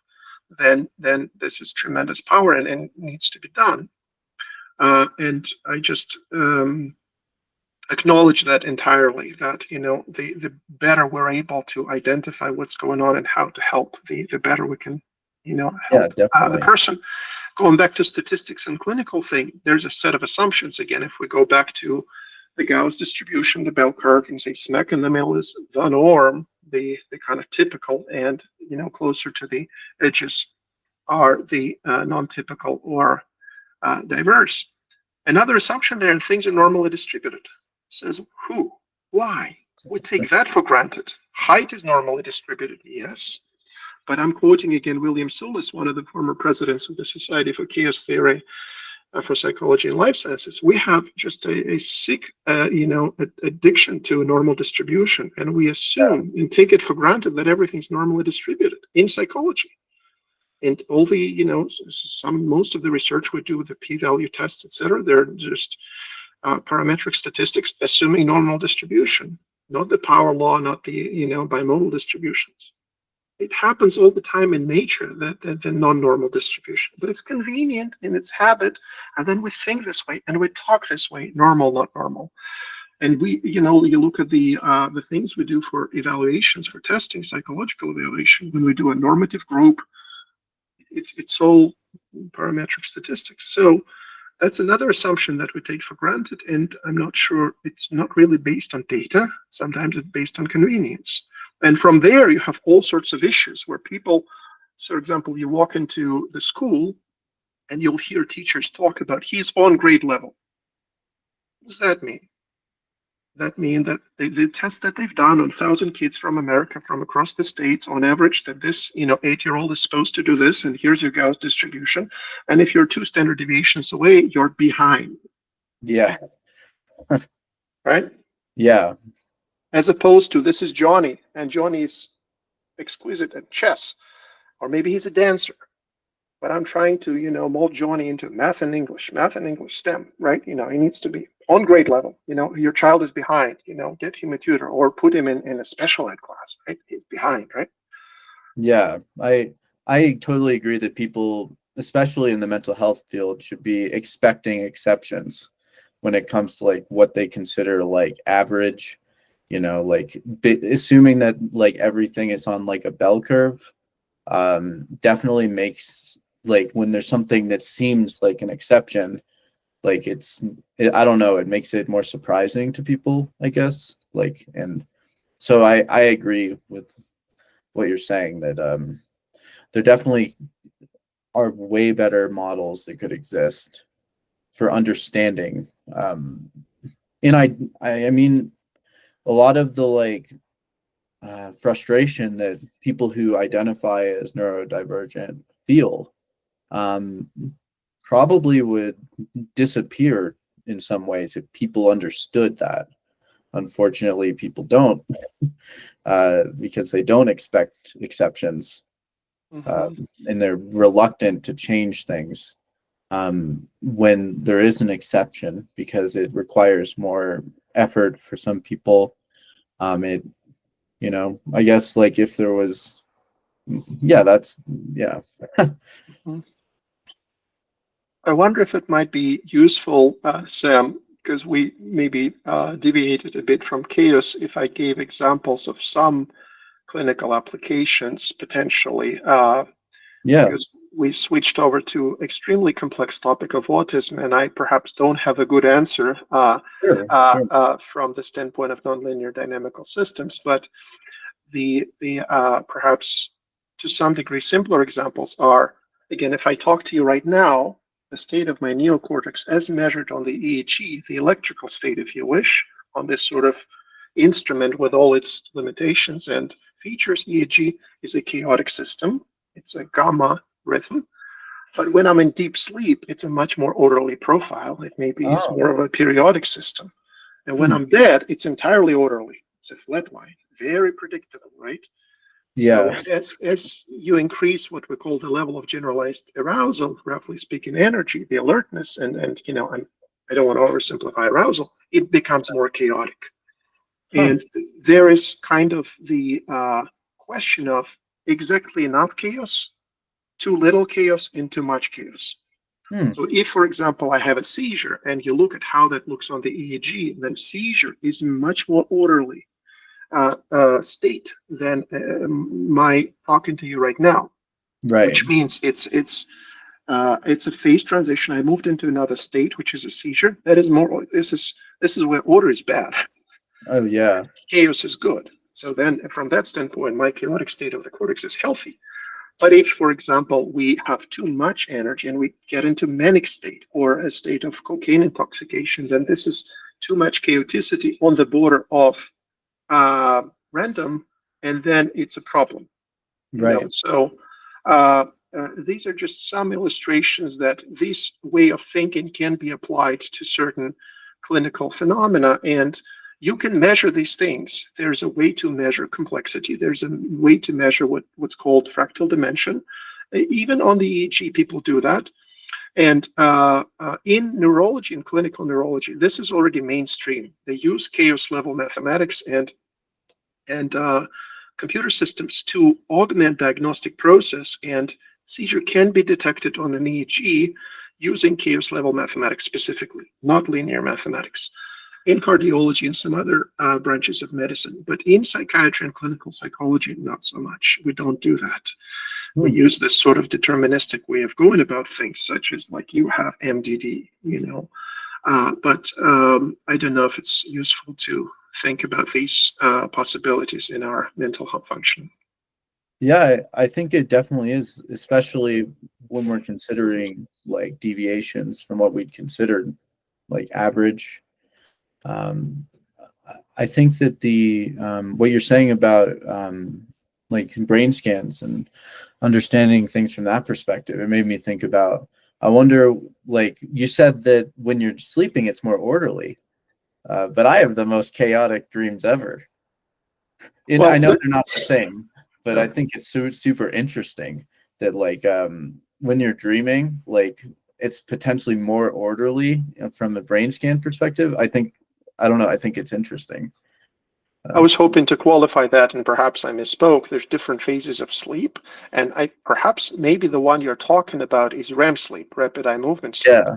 then this is tremendous power and needs to be done. And I just acknowledge that entirely. That the better we're able to identify what's going on and how to help, the better we can Yeah, help the definitely. person. Going back to statistics and clinical thing, there's a set of assumptions again. If we go back to the Gauss distribution, the bell curve, and say smack in the middle is the norm, the kind of typical, and closer to the edges are the non-typical or diverse. Another assumption there, things are normally distributed. Says who? Why? We take that for granted. Height is normally distributed, yes. But I'm quoting again William Soulis, one of the former presidents of the Society for Chaos Theory for Psychology and Life Sciences. We have just a sick, addiction to a normal distribution, and we assume and take it for granted that everything's normally distributed in psychology. And all the, most of the research we do with the p-value tests, et cetera, they're just parametric statistics assuming normal distribution, not the power law, not the, bimodal distributions. It happens all the time in nature, that the non-normal distribution, but it's convenient in its habit, and then we think this way and we talk this way, normal, not normal. And we, you look at the things we do for evaluations, for testing, psychological evaluation. When we do a normative group, it's all parametric statistics. So that's another assumption that we take for granted, and I'm not sure, it's not really based on data. Sometimes it's based on convenience. And from there, you have all sorts of issues where people, for example, you walk into the school and you'll hear teachers talk about he's on grade level. What does that mean? That means that the test that they've done on 1,000 kids from America, from across the states, on average, that this 8-year-old is supposed to do this, and here's your Gauss distribution. And if you're 2 standard deviations away, you're behind, Yeah. right? Yeah. As opposed to this is Johnny, and Johnny is exquisite at chess, or maybe he's a dancer. But I'm trying to, mold Johnny into math and English STEM, right? He needs to be on grade level. Your child is behind, get him a tutor or put him in a special ed class, right? He's behind, right? Yeah. I totally agree that people, especially in the mental health field, should be expecting exceptions when it comes to like what they consider like average, like assuming that like everything is on like a bell curve, definitely makes like when there's something that seems like an exception, like I don't know, it makes it more surprising to people, I guess. Like, and so I agree with what you're saying that there definitely are way better models that could exist for understanding. And I mean, a lot of the like frustration that people who identify as neurodivergent feel um, probably would disappear in some ways if people understood that. Unfortunately, people don't because they don't expect exceptions and they're reluctant to change things when there is an exception because it requires more effort for some people. It, I guess like if there was, yeah. I wonder if it might be useful, Sam, because we maybe deviated a bit from chaos, if I gave examples of some clinical applications potentially, because we switched over to extremely complex topic of autism, and I perhaps don't have a good answer Sure. from the standpoint of nonlinear dynamical systems, but the perhaps to some degree simpler examples are, again, if I talk to you right now, the state of my neocortex as measured on the EEG, the electrical state, if you wish, on this sort of instrument with all its limitations and features. EEG is a chaotic system. It's a gamma rhythm. But when I'm in deep sleep, it's a much more orderly profile. It maybe is more of a periodic system. And when I'm dead, it's entirely orderly. It's a flat line, very predictable, right? Yeah. So as you increase what we call the level of generalized arousal, roughly speaking, energy, the alertness, and I don't want to oversimplify arousal, it becomes more chaotic. And there is kind of the question of exactly enough chaos, too little chaos, and too much chaos. So if, for example, I have a seizure and you look at how that looks on the EEG, then seizure is much more orderly state than my talking to you right now, Right. which means it's a phase transition. I moved into another state, which is a seizure. That is more. This is where order is bad. Oh yeah. Chaos is good. So then, from that standpoint, my chaotic state of the cortex is healthy. But if, for example, we have too much energy and we get into manic state or a state of cocaine intoxication, then this is too much chaoticity on the border of random, and then it's a problem. Right. So these are just some illustrations that this way of thinking can be applied to certain clinical phenomena, and you can measure these things. There's a way to measure complexity. There's a way to measure what's called fractal dimension. Even on the EEG, people do that. And in neurology, in clinical neurology, this is already mainstream. They use chaos level mathematics and computer systems to augment diagnostic process, and seizure can be detected on an EEG using chaos level mathematics specifically, not linear mathematics, in cardiology and some other branches of medicine. But in psychiatry and clinical psychology, not so much. We don't do that. We use this sort of deterministic way of going about things, such as like you have MDD, but I don't know if it's useful to think about these possibilities in our mental health function. Yeah, I think it definitely is, especially when we're considering like deviations from what we'd consider like average. I think that the what you're saying about like brain scans and understanding things from that perspective, it made me think about. I wonder, like you said that when you're sleeping, it's more orderly, but I have the most chaotic dreams ever. And I Well, know they're not the same, but I no. think it's super interesting that like when you're dreaming, like it's potentially more orderly from the brain scan perspective. I don't know. I think it's interesting. I Uh, was hoping to qualify that, and perhaps I misspoke. There's different phases of sleep, and I perhaps maybe the one you're talking about is REM sleep, rapid eye movement sleep. yeah.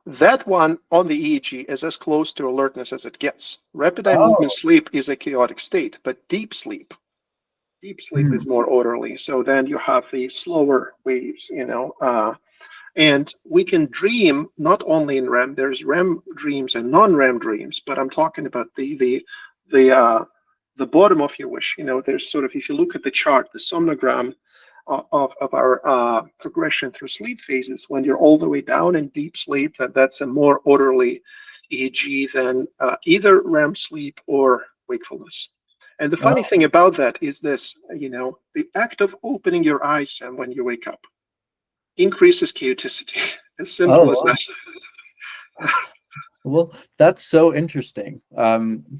That one on the EEG is as close to alertness as it gets. Rapid eye movement Oh. sleep is a chaotic state, but deep sleep Hmm. is more orderly. So then you have the slower waves, and we can dream not only in REM. There's REM dreams and non-REM dreams, but I'm talking about the bottom of your wish. There's sort of, if you look at the chart, the somnogram of our progression through sleep phases, when you're all the way down in deep sleep, that's a more orderly EEG than either REM sleep or wakefulness. And the funny Oh. thing about that is this, the act of opening your eyes and when you wake up increases chaoticity. As simple as Oh. that. Well, that's so interesting.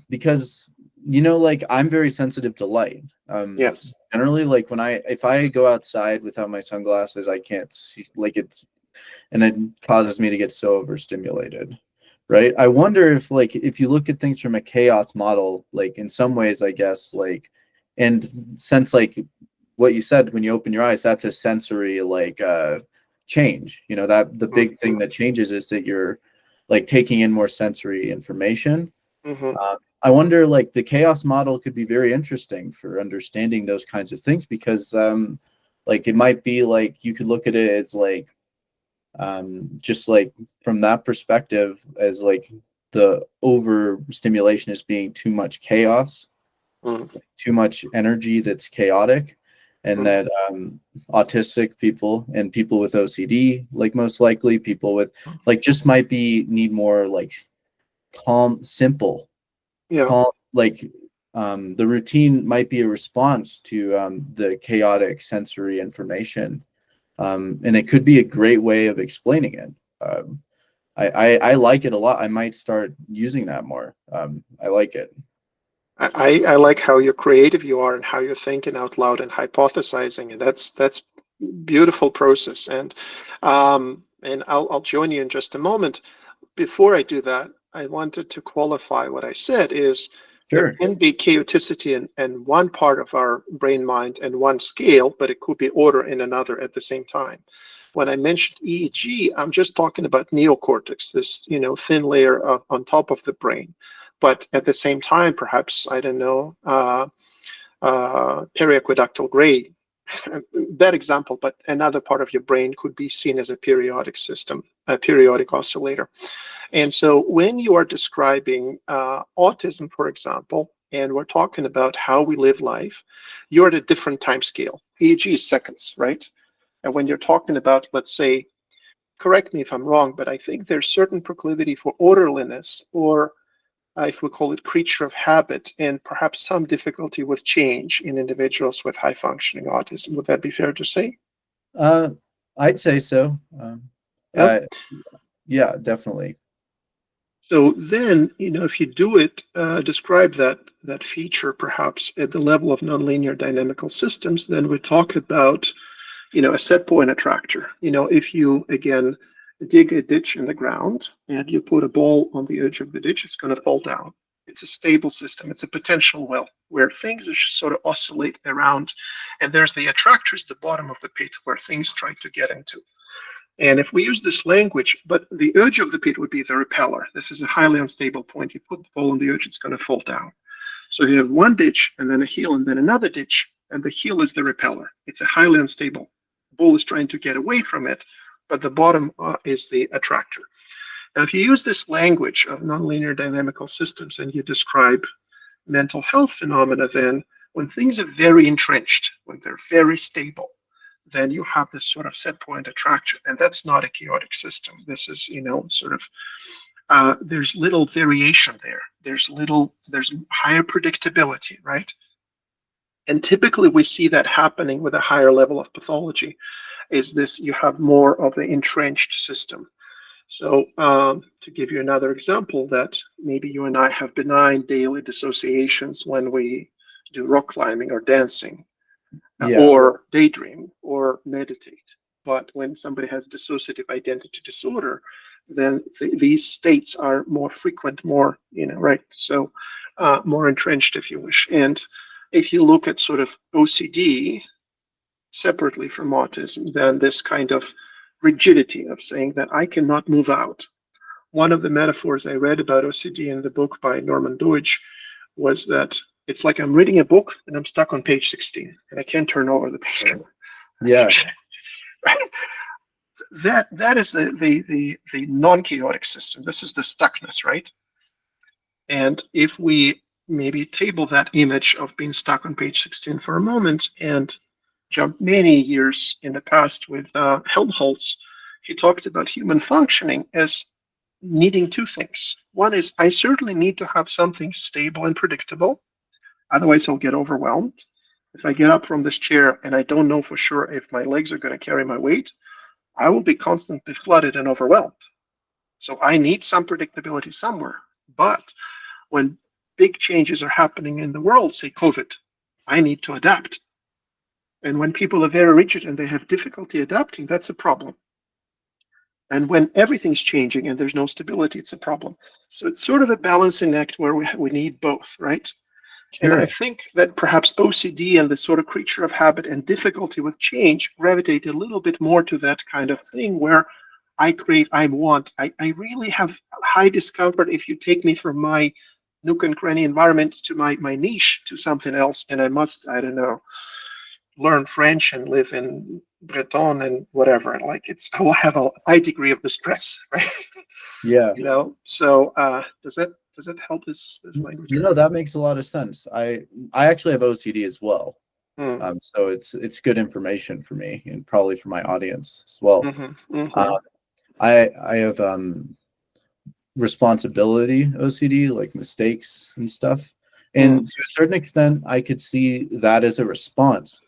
Because like I'm very sensitive to light. Yes. Generally, like if I go outside without my sunglasses, I can't see, like and it causes me to get so overstimulated. Right. I wonder if you look at things from a chaos model, like in some ways, I guess, like, and since like what you said, when you open your eyes, that's a sensory change. That the big Mm-hmm. thing that changes is that you're like taking in more sensory information. Mm-hmm. I wonder, like the chaos model could be very interesting for understanding those kinds of things because like it might be like you could look at it as like just like from that perspective as like the overstimulation is being too much chaos, too much energy that's chaotic, and Mm-hmm. that autistic people and people with OCD, like most likely people with like just might be need more like calm, simple, Yeah. calm, like the routine might be a response to the chaotic sensory information, and it could be a great way of explaining it. I like it a lot. I might start using that more. I like it. I like how you're creative you are and how you're thinking out loud and hypothesizing, and that's beautiful process. And I'll join you in just a moment. Before I do that, I wanted to qualify what I said is there Sure. can be chaoticity in one part of our brain mind and one scale, but it could be order in another at the same time. When I mentioned EEG, I'm just talking about neocortex, this thin layer on top of the brain. But at the same time, perhaps, I don't know, periaqueductal gray, bad example, but another part of your brain could be seen as a periodic system, a periodic oscillator. And so when you are describing autism, for example, and we're talking about how we live life, you're at a different time scale. EEG is seconds, right? And when you're talking about, let's say, correct me if I'm wrong, but I think there's certain proclivity for orderliness, or if we call it creature of habit, and perhaps some difficulty with change in individuals with high functioning autism. Would that be fair to say? Uh, I'd say so. Yeah. Uh, yeah, definitely. So then, if you do it, describe that feature perhaps at the level of nonlinear dynamical systems, then we talk about, a set point attractor. If you again dig a ditch in the ground and you put a ball on the edge of the ditch, it's going to fall down. It's a stable system. It's a potential well where things just sort of oscillate around, and there's the attractors at the bottom of the pit where things try to get into. And if we use this language, but the edge of the pit would be the repeller. This is a highly unstable point. You put the ball on the edge, it's going to fall down. So you have one ditch and then a heel and then another ditch, and the heel is the repeller. It's a highly unstable. The ball is trying to get away from it, but the bottom is the attractor. Now, if you use this language of nonlinear dynamical systems and you describe mental health phenomena, then when things are very entrenched, when they're very stable, then you have this sort of set point attraction. And that's not a chaotic system. This is, sort of there's little variation there. There's higher predictability, right? And typically we see that happening with a higher level of pathology. Is this, you have more of the entrenched system. So to give you another example, that maybe you and I have benign daily dissociations when we do rock climbing or dancing, or daydream or meditate. But when somebody has dissociative identity disorder, then these states are more frequent, more, right? So more entrenched, if you wish. And if you look at sort of OCD separately from autism, then this kind of rigidity of saying that I cannot move out. One of the metaphors I read about OCD in the book by Norman Deutsch was that it's like I'm reading a book and I'm stuck on page 16 and I can't turn over the page. Yeah. That is the non-chaotic system. This is the stuckness, right? And if we maybe table that image of being stuck on page 16 for a moment and jump many years in the past with Helmholtz, he talked about human functioning as needing two things. One is, I certainly need to have something stable and predictable, otherwise I'll get overwhelmed. If I get up from this chair and I don't know for sure if my legs are going to carry my weight, I will be constantly flooded and overwhelmed. So I need some predictability somewhere. But when big changes are happening in the world, say COVID, I need to adapt. And when people are very rigid and they have difficulty adapting, that's a problem. And when everything's changing and there's no stability, it's a problem. So it's sort of a balancing act where we need both, right? Sure. And I think that perhaps OCD and the sort of creature of habit and difficulty with change gravitate a little bit more to that kind of thing where I crave, I want, I really have high discomfort if you take me from my nook and cranny environment to my niche to something else, and I must, I don't know, learn French and live in Breton and whatever. Like I will have a high degree of distress, right? Yeah. So does that help this language? That makes a lot of sense. I actually have OCD as well. So it's good information for me and probably for my audience as well. I have responsibility OCD, like mistakes and stuff. And to a certain extent, I could see that as a response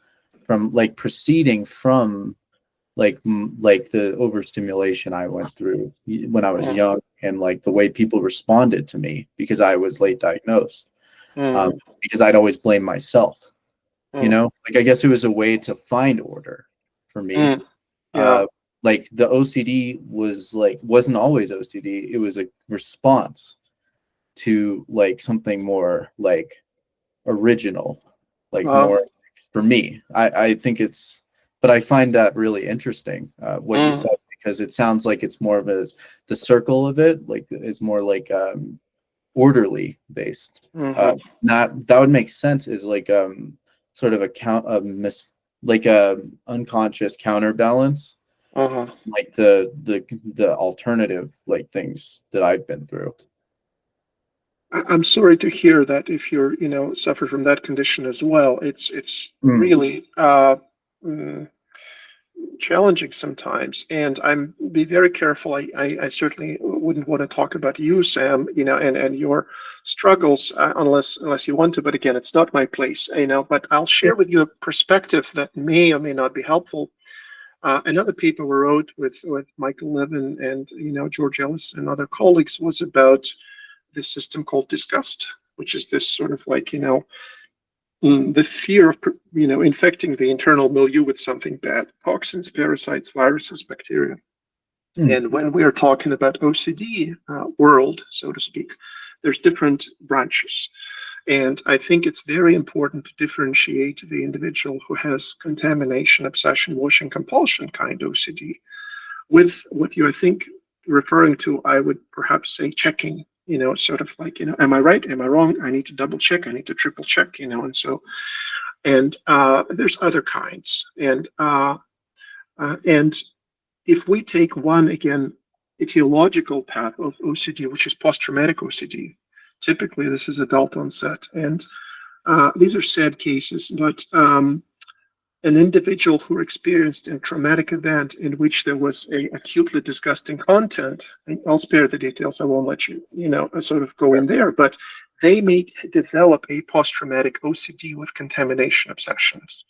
from proceeding from the overstimulation I went through when I was young, and the way people responded to me because I was late diagnosed, because I'd always blame myself. I guess it was a way to find order for me. The OCD wasn't always OCD. It was a response to something more original, more for me. I think it's, but I find that really interesting, what you said, because it sounds like it's more of the circle of it, it's more orderly based. Not, that would make sense, is sort of a unconscious counterbalance, the alternative things that I've been through. I'm sorry to hear that. If you're suffer from that condition as well, it's really challenging sometimes, and I'm be very careful. I certainly wouldn't want to talk about you, Sam, and your struggles, unless you want to, but again, it's not my place, but I'll share with you a perspective that may or may not be helpful. Another paper we wrote with Michael Levin and George Ellis and other colleagues was about this system called disgust, which is this sort of the fear of infecting the internal milieu with something bad, toxins, parasites, viruses, bacteria. And when we are talking about OCD world, so to speak, there's different branches. And I think it's very important to differentiate the individual who has contamination, obsession, washing, compulsion kind OCD with what you, I think, referring to, I would perhaps say checking, sort of am I right? Am I wrong? I need to double check. I need to triple check, and so, and there's other kinds. And if we take one, again, etiological path of OCD, which is post-traumatic OCD, typically this is adult onset. And these are sad cases, but an individual who experienced a traumatic event in which there was a acutely disgusting content, and I'll spare the details, I won't let you, sort of go in there, but they may develop a post-traumatic OCD with contamination obsessions.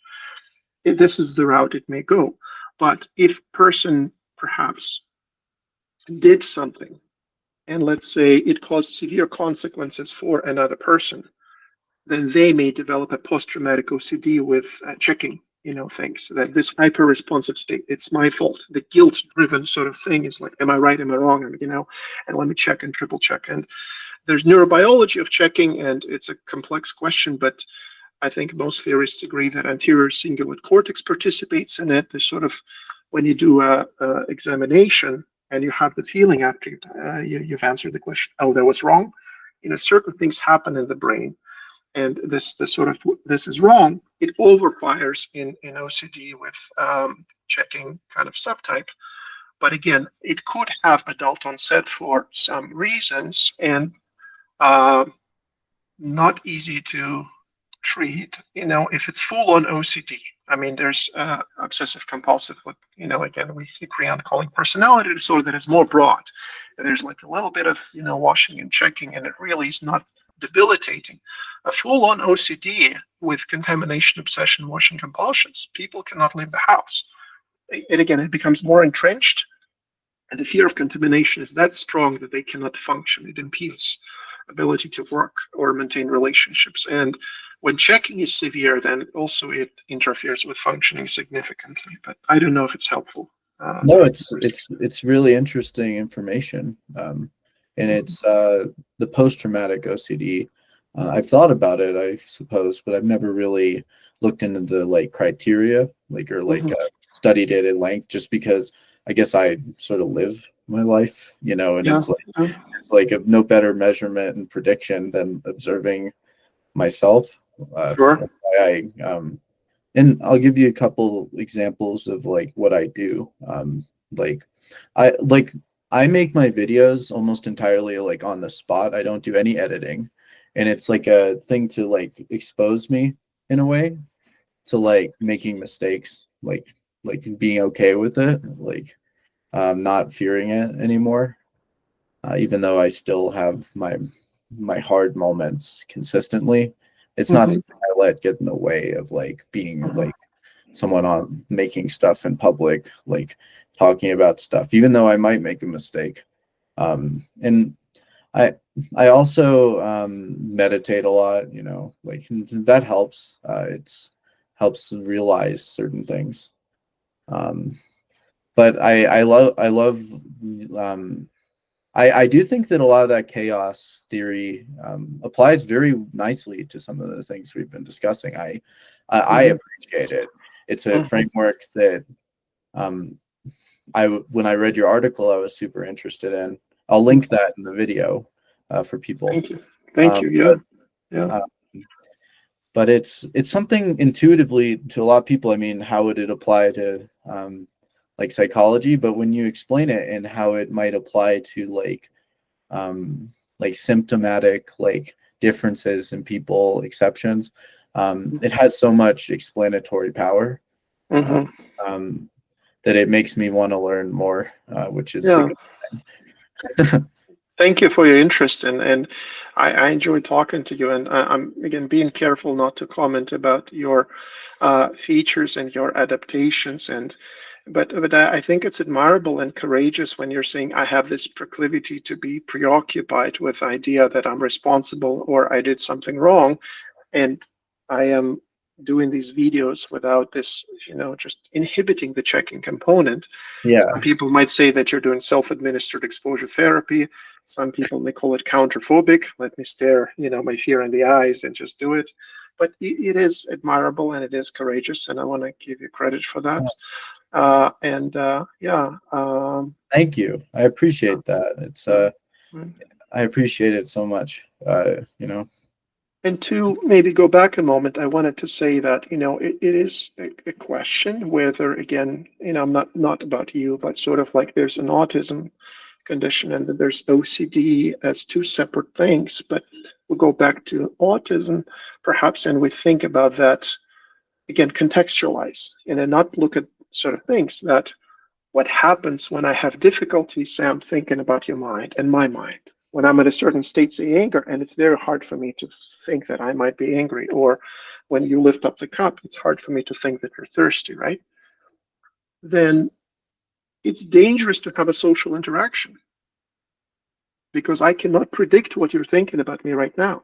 This is the route it may go. But if person perhaps did something, and let's say it caused severe consequences for another person, then they may develop a post-traumatic OCD with checking, things. That this hyper-responsive state, it's my fault. The guilt-driven sort of thing is like, am I right? Am I wrong? And let me check and triple check. And there's neurobiology of checking, and it's a complex question, but I think most theorists agree that anterior cingulate cortex participates in it. There's sort of, when you do a examination and you have the feeling after you've answered the question, oh, that was wrong. Certain things happen in the brain, and this is wrong. It overfires in OCD with checking kind of subtype. But again, it could have adult onset for some reasons, and not easy to treat, if it's full-on OCD. I mean, there's obsessive compulsive, again, we agree on calling personality disorder, that is more broad. There's like a little bit of, washing and checking, and it really is not debilitating. A full-on OCD with contamination, obsession, washing compulsions, people cannot leave the house. And again, it becomes more entrenched, and the fear of contamination is that strong that they cannot function. It impedes ability to work or maintain relationships. And when checking is severe, then also it interferes with functioning significantly. But I don't know if it's helpful. No, it's really interesting information, and it's the post-traumatic OCD. I've thought about it, I suppose, but I've never really looked into the criteria, studied it at length, just because I guess I sort of live my life, and it's like a no better measurement and prediction than observing myself. Sure. And I'll give you a couple examples of what I do. I make my videos almost entirely on the spot. I don't do any editing, and it's like a thing to expose me in a way to making mistakes, being okay with it, not fearing it anymore, even though I still have my hard moments consistently. It's not something I let get in the way of being someone on making stuff in public, talking about stuff, even though I might make a mistake. And I also meditate a lot, that helps. It's helps realize certain things. But I do think that a lot of that chaos theory applies very nicely to some of the things we've been discussing. I appreciate it. It's a framework that when I read your article, I was super interested in. I'll link that in the video for people. Thank you. Yeah. But it's something intuitively to a lot of people. I mean, how would it apply to psychology? But when you explain it and how it might apply to symptomatic differences in people, exceptions, it has so much explanatory power that it makes me want to learn more, which is a good thing. Thank you for your interest, and I enjoy talking to you. And I'm again being careful not to comment about your features and your adaptations. But I think it's admirable and courageous when you're saying I have this proclivity to be preoccupied with the idea that I'm responsible or I did something wrong, and I am doing these videos without this, just inhibiting the checking component. Yeah. Some people might say that you're doing self-administered exposure therapy. Some people may call it counterphobic. Let me stare, my fear in the eyes and just do it. But it is admirable and it is courageous, and I want to give you credit for that. Thank you. I appreciate that. It's I appreciate it so much. And to maybe go back a moment, I wanted to say that it is a question whether, again, not about you, but sort of there's an autism condition and that there's OCD as two separate things. But we'll go back to autism, perhaps, and we think about that again, contextualize and not look at sort of things that what happens when I have difficulty, Sam, thinking about your mind and my mind. When I'm at a certain state, say anger, and it's very hard for me to think that I might be angry, or when you lift up the cup, it's hard for me to think that you're thirsty, right? Then it's dangerous to have a social interaction because I cannot predict what you're thinking about me right now.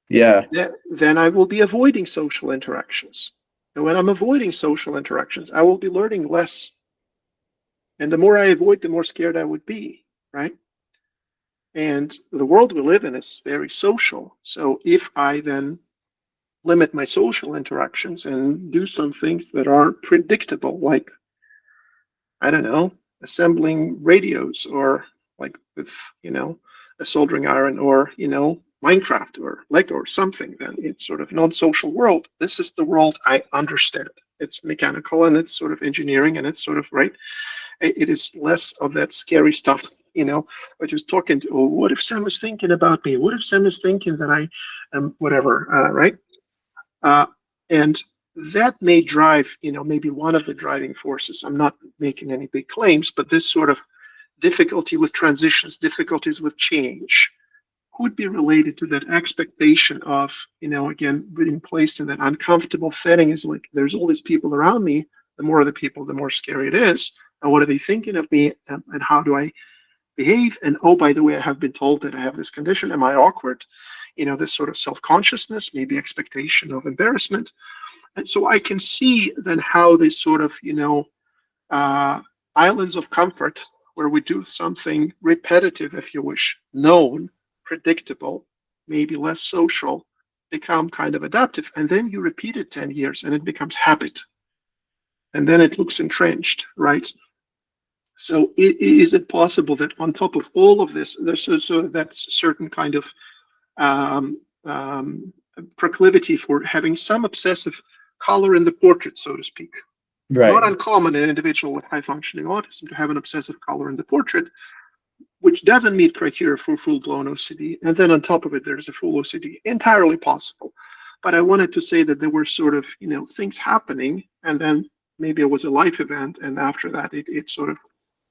Yeah. Then I will be avoiding social interactions. And when I'm avoiding social interactions, I will be learning less. And the more I avoid, the more scared I would be, right? And the world we live in is very social. So if I then limit my social interactions and do some things that are predictable, like, I don't know, assembling radios, or like with, a soldering iron, or, Minecraft or Lego or something, then it's sort of non-social world. This is the world I understand. It's mechanical and it's sort of engineering and it's sort of, right. It is less of that scary stuff, but just talking to, oh, what if Sam is thinking about me? What if Sam is thinking that I am whatever, right? And that may drive, maybe one of the driving forces. I'm not making any big claims, but this sort of difficulty with transitions, difficulties with change, could be related to that expectation of, again, being placed in that uncomfortable setting. Is like, there's all these people around me. The more the people, the more scary it is. And what are they thinking of me? And how do I behave? And oh, by the way, I have been told that I have this condition. Am I awkward? This sort of self-consciousness, maybe expectation of embarrassment. And so I can see then how this sort of, islands of comfort, where we do something repetitive, if you wish, known, predictable, maybe less social, become kind of adaptive. And then you repeat it 10 years and it becomes habit. And then it looks entrenched, right? So is it possible that on top of all of this, there's so that's certain kind of um, um, proclivity for having some obsessive color in the portrait, so to speak. Not Right. uncommon in an individual with high functioning autism to have an obsessive color in the portrait, which doesn't meet criteria for full-blown OCD. And then on top of it, there's a full OCD. Entirely possible. But I wanted to say that there were sort of, things happening, and then maybe it was a life event, and after that, it sort of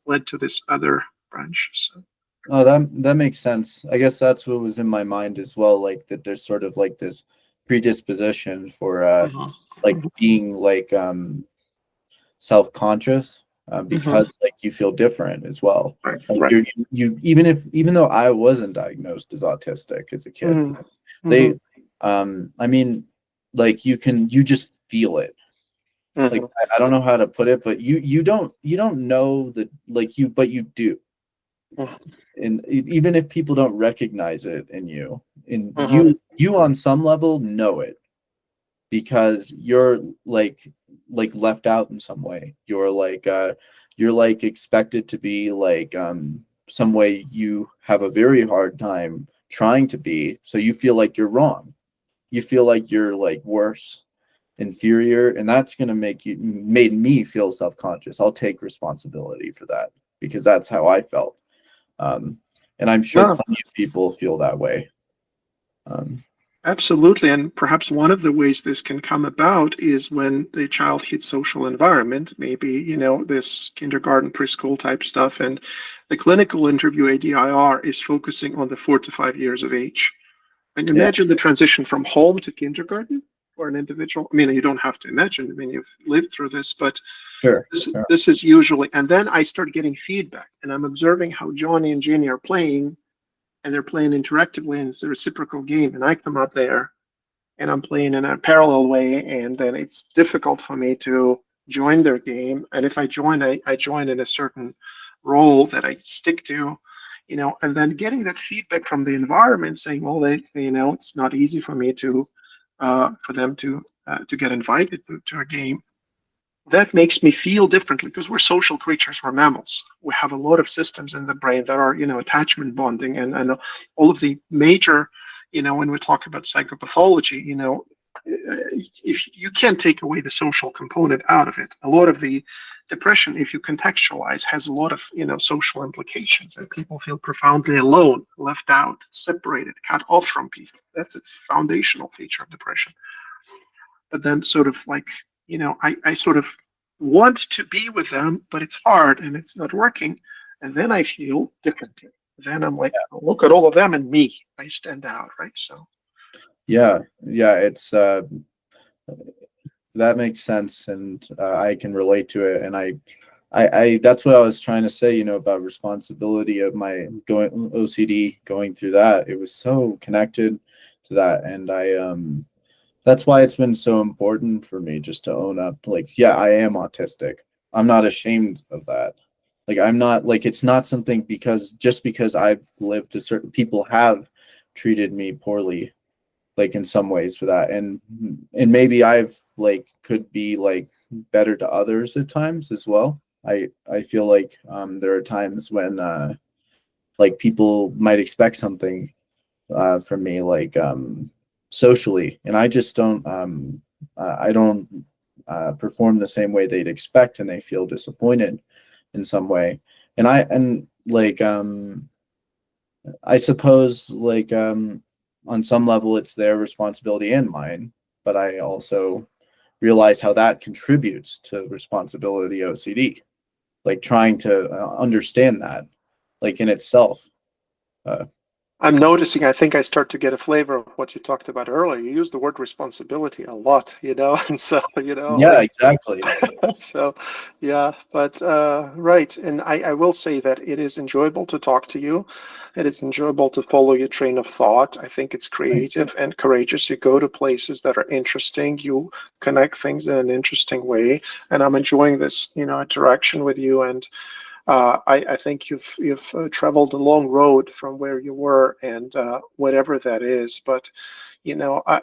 led to this other branch. So. Oh, that makes sense. I guess that's what was in my mind as well, like that there's sort of like this predisposition for like being like self-conscious because like you feel different as well. Right, Like right. you even though I wasn't diagnosed as autistic as a kid, they I mean, like you just feel it. Like I don't know how to put it, but you don't know that, like, but you do. And even if people don't recognize it in you, and you on some level know it, because you're like left out in some way. You're like expected to be like some way you have a very hard time trying to be, so you feel like you're wrong. You feel like you're like worse, inferior, and that's going to made me feel self-conscious. I'll take responsibility for that because that's how I felt. And I'm sure plenty of people feel that way. Absolutely. And perhaps one of the ways this can come about is when the child hits social environment, maybe, this kindergarten, preschool type stuff. And the clinical interview ADIR is focusing on the 4 to 5 years of age. And imagine the transition from home to kindergarten for an individual. I mean, you don't have to imagine. I mean, you've lived through this, but this is usually, and then I start getting feedback, and I'm observing how Johnny and Jenny are playing, and they're playing interactively, and it's a reciprocal game. And I come out there and I'm playing in a parallel way, and then it's difficult for me to join their game. And if I join, I join in a certain role that I stick to, and then getting that feedback from the environment saying, well, it's not easy for me for them to get invited to a game. That makes me feel differently because we're social creatures, we're mammals. We have a lot of systems in the brain that are, attachment bonding and all of the major, when we talk about psychopathology, if you can't take away the social component out of it, a lot of the depression, if you contextualize, has a lot of, social implications, and people feel profoundly alone, left out, separated, cut off from people. That's a foundational feature of depression. but then sort of like, I sort of want to be with them, but it's hard and it's not working. And then I feel differently. Then I'm like, oh, look at all of them and me. I stand out, right? So yeah, it's that makes sense, and I can relate to it. And I that's what I was trying to say, about responsibility of my going OCD, going through that. It was so connected to that, and that's why it's been so important for me just to own up. Like, yeah, I am autistic. I'm not ashamed of that. Like, I'm not like, it's not something because I've lived people have treated me poorly, like in some ways for that, and maybe I've like could be like better to others at times as well. I feel like there are times when like people might expect something from me, like socially, and I just don't I don't perform the same way they'd expect, and they feel disappointed in some way. And like I suppose like on some level it's their responsibility and mine, but I also realize how that contributes to responsibility OCD, like trying to understand that, like in itself. uh, I'm noticing, I think I start to get a flavor of what you talked about earlier. You use the word responsibility a lot, and so, yeah, exactly. so, yeah, but right. And I will say that it is enjoyable to talk to you. It is enjoyable to follow your train of thought. I think it's Thanks. creative and courageous. You go to places that are interesting. You connect things in an interesting way. And I'm enjoying this, interaction with you. And I think you've traveled a long road from where you were, and whatever that is. But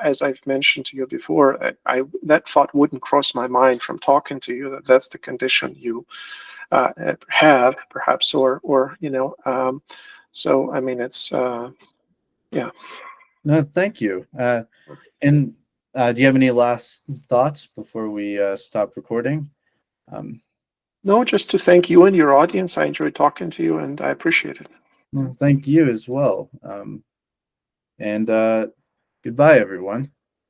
as I've mentioned to you before, that thought wouldn't cross my mind from talking to you, that that's the condition you have, perhaps, or so I mean, it's yeah. No, thank you. And do you have any last thoughts before we stop recording? um, No, just to thank you and your audience. I enjoyed talking to you, and I appreciate it. well, thank you as well. And goodbye, everyone.